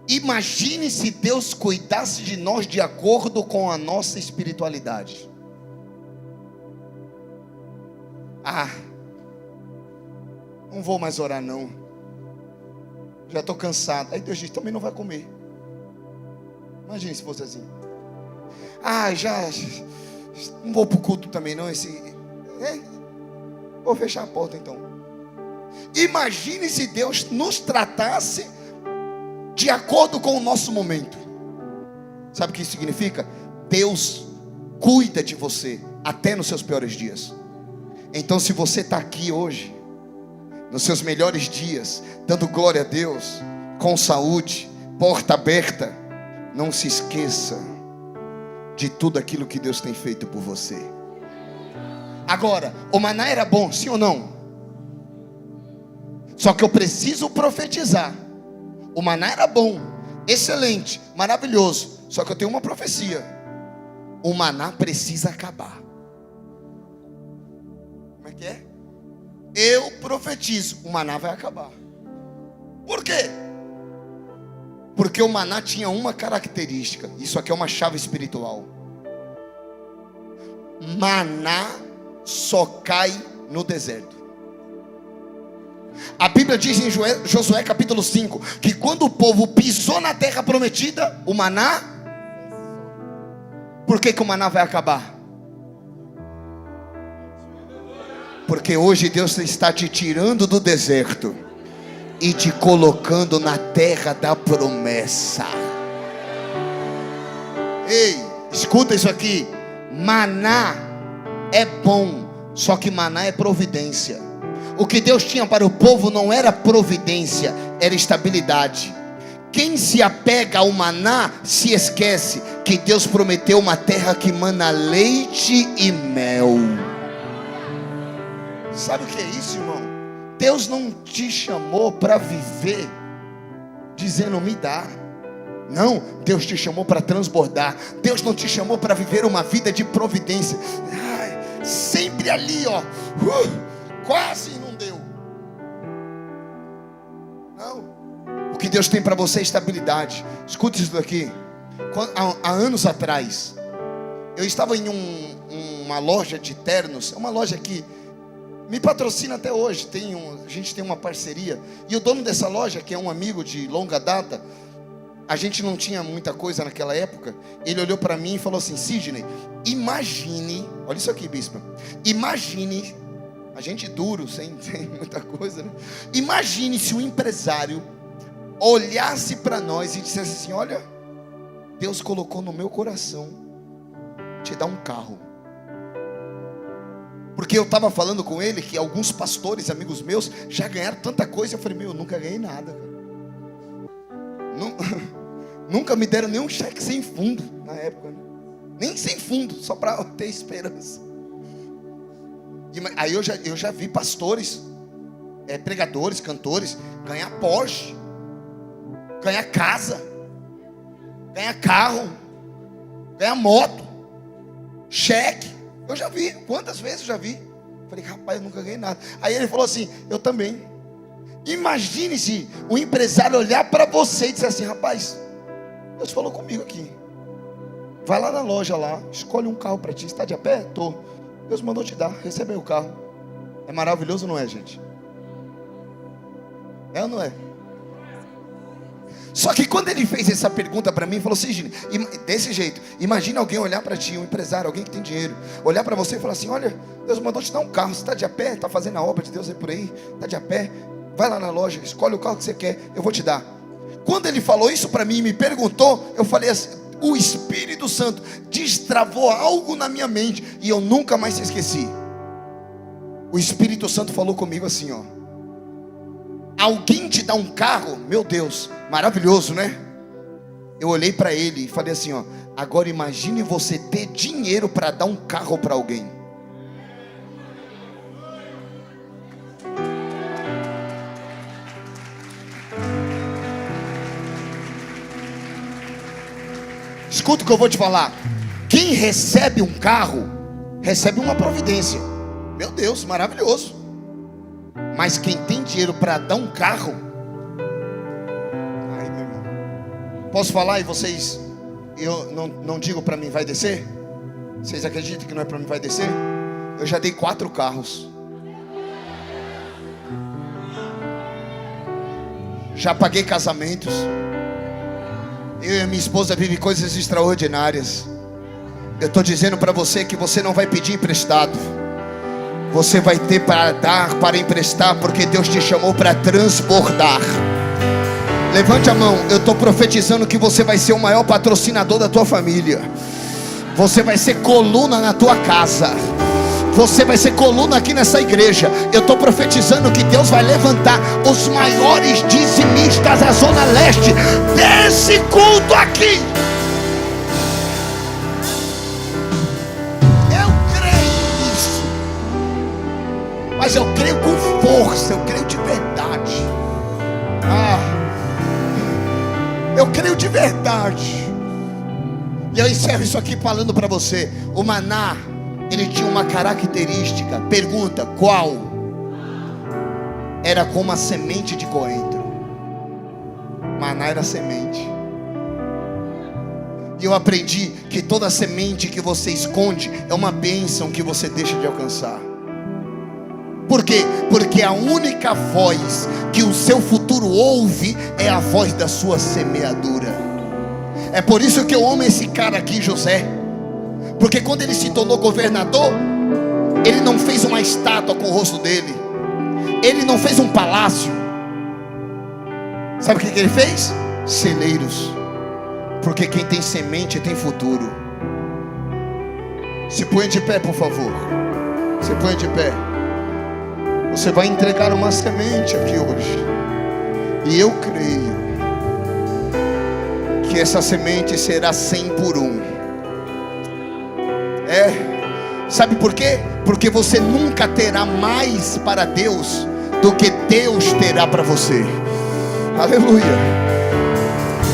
Imagine se Deus cuidasse de nós de acordo com a nossa espiritualidade. Não vou mais orar não, já estou cansado. Aí Deus diz: também não vai comer. Imagine se fosse assim: já não vou para o culto também não. Vou fechar a porta então. Imagine se Deus nos tratasse de acordo com o nosso momento. Sabe o que isso significa? Deus cuida de você até nos seus piores dias. Então, se você está aqui hoje, nos seus melhores dias, dando glória a Deus, com saúde, porta aberta, não se esqueça de tudo aquilo que Deus tem feito por você. Agora, o maná era bom, sim ou não? Só que eu preciso profetizar. O maná era bom, excelente, maravilhoso. Só que eu tenho uma profecia: o maná precisa acabar. Como é que é? Eu profetizo: o maná vai acabar. Por quê? Porque o maná tinha uma característica. Isso aqui é uma chave espiritual. Maná só cai no deserto. A Bíblia diz em Josué capítulo 5 que quando o povo pisou na terra prometida, o maná... Por que o maná vai acabar? Porque hoje Deus está te tirando do deserto e te colocando na terra da promessa. Ei, escuta isso aqui: maná é bom, só que maná é providência. O que Deus tinha para o povo não era providência, era estabilidade. Quem se apega ao maná se esquece que Deus prometeu uma terra que mana leite e mel. Sabe o que é isso, irmão? Deus não te chamou para viver dizendo me dá. Não, Deus te chamou para transbordar. Deus não te chamou para viver uma vida de providência. Ai, sempre ali, ó, quase não deu. Não. O que Deus tem para você é estabilidade. Escute isso daqui. Há anos atrás, eu estava em uma loja de ternos, uma loja que me patrocina até hoje. A gente tem uma parceria. E o dono dessa loja, que é um amigo de longa data, a gente não tinha muita coisa naquela época. Ele olhou para mim e falou assim: Sidney, imagine, olha isso aqui, bispo, imagine, a gente duro, sem muita coisa, né? Imagine se um empresário olhasse para nós e dissesse assim: olha, Deus colocou no meu coração te dar um carro. Porque eu estava falando com ele que alguns pastores, amigos meus, já ganharam tanta coisa. Eu falei: meu, eu nunca ganhei nada, cara. Nunca me deram nenhum cheque sem fundo na época, né? Nem sem fundo, só para ter esperança. Aí eu já vi pastores, pregadores, cantores ganhar Porsche, ganhar casa, ganhar carro, ganhar moto, cheque. Eu já vi, quantas vezes eu já vi. Falei: rapaz, eu nunca ganhei nada. Aí ele falou assim: eu também. Imagine se o empresário olhar para você e disser assim: rapaz, Deus falou comigo aqui, vai lá na loja lá, escolhe um carro para ti. Está de a pé? Tô. Deus mandou te dar, recebe aí o carro. É maravilhoso, não é, gente? É ou não é? Só que quando ele fez essa pergunta para mim, falou assim: desse jeito, imagina alguém olhar para ti, um empresário, alguém que tem dinheiro, olhar para você e falar assim: olha, Deus mandou te dar um carro, você está de a pé, está fazendo a obra de Deus aí por aí, está de a pé, vai lá na loja, escolhe o carro que você quer, eu vou te dar. Quando ele falou isso para mim e me perguntou, eu falei assim: o Espírito Santo destravou algo na minha mente e eu nunca mais esqueci. O Espírito Santo falou comigo assim, ó: alguém te dá um carro, meu Deus, maravilhoso, né? Eu olhei para ele e falei assim, ó: agora imagine você ter dinheiro para dar um carro para alguém. Escuta o que eu vou te falar. Quem recebe um carro, recebe uma providência. Meu Deus, maravilhoso. Mas quem tem dinheiro para dar um carro, ai, meu irmão, posso falar e vocês, eu não digo para mim vai descer? Vocês acreditam que não é para mim vai descer? Eu já dei 4 carros. Já paguei casamentos. Eu e a minha esposa vivem coisas extraordinárias. Eu estou dizendo para você que você não vai pedir emprestado. Você vai ter para dar, para emprestar, porque Deus te chamou para transbordar. Levante a mão. Eu estou profetizando que você vai ser o maior patrocinador da tua família. Você vai ser coluna na tua casa. Você vai ser coluna aqui nessa igreja. Eu estou profetizando que Deus vai levantar os maiores dizimistas da Zona Leste desse culto aqui. Eu creio nisso. Mas eu creio com força. Eu creio de verdade. Eu creio de verdade. E eu encerro isso aqui falando para você. O maná, ele tinha uma característica. Pergunta, qual? Era como a semente de coentro. Maná era semente. E eu aprendi que toda semente que você esconde é uma bênção que você deixa de alcançar. Por quê? Porque a única voz que o seu futuro ouve é a voz da sua semeadura. É por isso que eu amo esse cara aqui, José. Porque quando ele se tornou governador, ele não fez uma estátua com o rosto dele. Ele não fez um palácio. Sabe o que ele fez? Celeiros. Porque quem tem semente tem futuro. Se põe de pé, por favor. Se põe de pé. Você vai entregar uma semente aqui hoje. E eu creio que essa semente será 100 por 1. Sabe por quê? Porque você nunca terá mais para Deus do que Deus terá para você. Aleluia.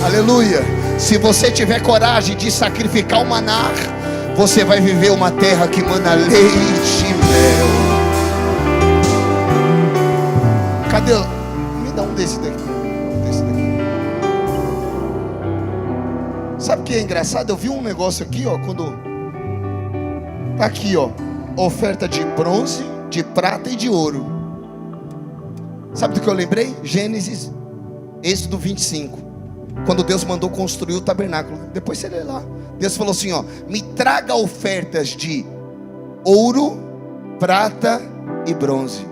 Aleluia. Se você tiver coragem de sacrificar o maná, você vai viver uma terra que mana leite e mel. Cadê? Me dá um desse daqui. Sabe o que é engraçado? Eu vi um negócio aqui, ó, quando tá aqui, ó, oferta de bronze, de prata e de ouro. Sabe do que eu lembrei? Gênesis, Êxodo 25. Quando Deus mandou construir o tabernáculo. Depois você lê lá. Deus falou assim, ó: me traga ofertas de ouro, prata e bronze.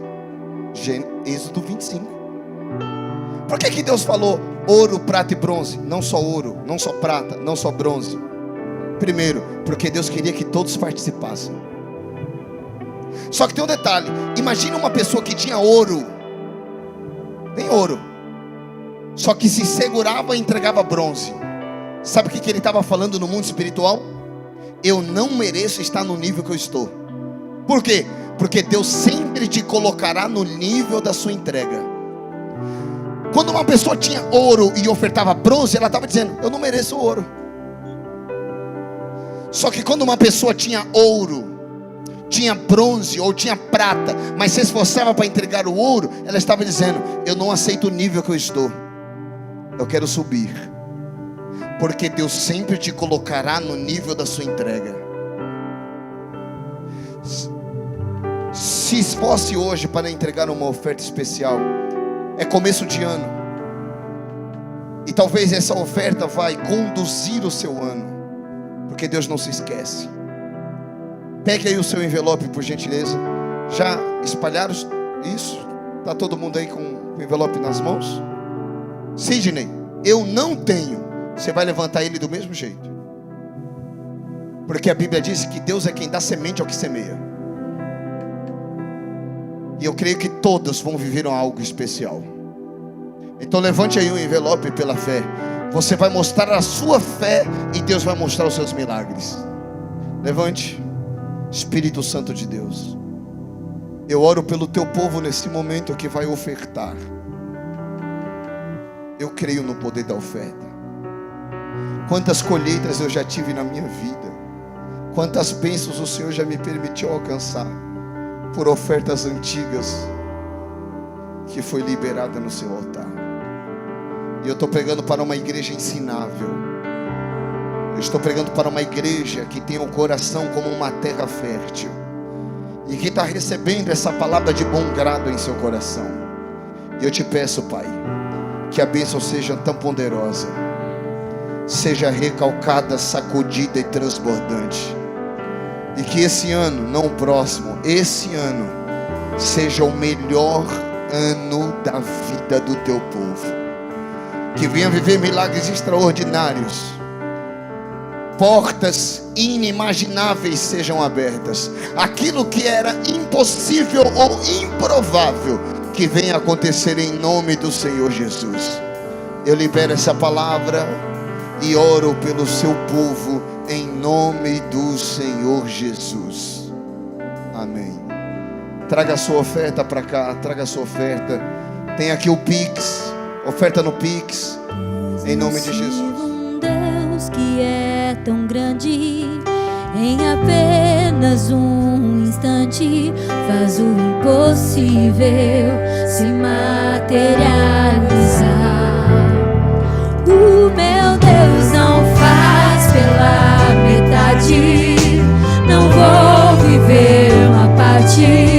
Êxodo 25. Por que Deus falou ouro, prata e bronze? Não só ouro, não só prata, não só bronze. Primeiro, porque Deus queria que todos participassem. Só que tem um detalhe. Imagina uma pessoa que tinha ouro. Tem ouro, só que se segurava e entregava bronze. Sabe o que ele estava falando no mundo espiritual? Eu não mereço estar no nível que eu estou. Por quê? Porque Deus sempre te colocará no nível da sua entrega. Quando uma pessoa tinha ouro e ofertava bronze, ela estava dizendo: eu não mereço ouro. Só que quando uma pessoa tinha ouro, tinha bronze ou tinha prata, mas se esforçava para entregar o ouro, ela estava dizendo: eu não aceito o nível que eu estou, eu quero subir. Porque Deus sempre te colocará no nível da sua entrega. Se esforce hoje para entregar uma oferta especial. É começo de ano, e talvez essa oferta vai conduzir o seu ano, porque Deus não se esquece. Pegue aí o seu envelope, por gentileza. Já espalharam isso? Está todo mundo aí com o envelope nas mãos? Sidney, eu não tenho. Você vai levantar ele do mesmo jeito, porque a Bíblia diz que Deus é quem dá semente ao que semeia. E eu creio que todos vão viver algo especial. Então levante aí um envelope pela fé. Você vai mostrar a sua fé e Deus vai mostrar os seus milagres. Levante. Espírito Santo de Deus, eu oro pelo teu povo nesse momento que vai ofertar. Eu creio no poder da oferta. Quantas colheitas eu já tive na minha vida, quantas bênçãos o Senhor já me permitiu alcançar por ofertas antigas que foi liberada no seu altar. E eu estou pregando para uma igreja ensinável. Eu estou pregando para uma igreja que tem o coração como uma terra fértil, e que está recebendo essa palavra de bom grado em seu coração. E eu te peço, Pai, que a bênção seja tão poderosa, seja recalcada, sacudida e transbordante. E que esse ano, não o próximo, esse ano seja o melhor ano da vida do teu povo. Que venha viver milagres extraordinários. Portas inimagináveis sejam abertas. Aquilo que era impossível ou improvável, que venha acontecer em nome do Senhor Jesus. Eu libero essa palavra e oro pelo seu povo em nome do Senhor Jesus. Amém. Traga a sua oferta para cá. Traga a sua oferta. Tem aqui o Pix. Oferta no Pix. Em nome de Jesus. Deus que é tão grande, em apenas um instante faz o impossível se materializar. O meu Deus não faz pela metade, não vou viver uma parte.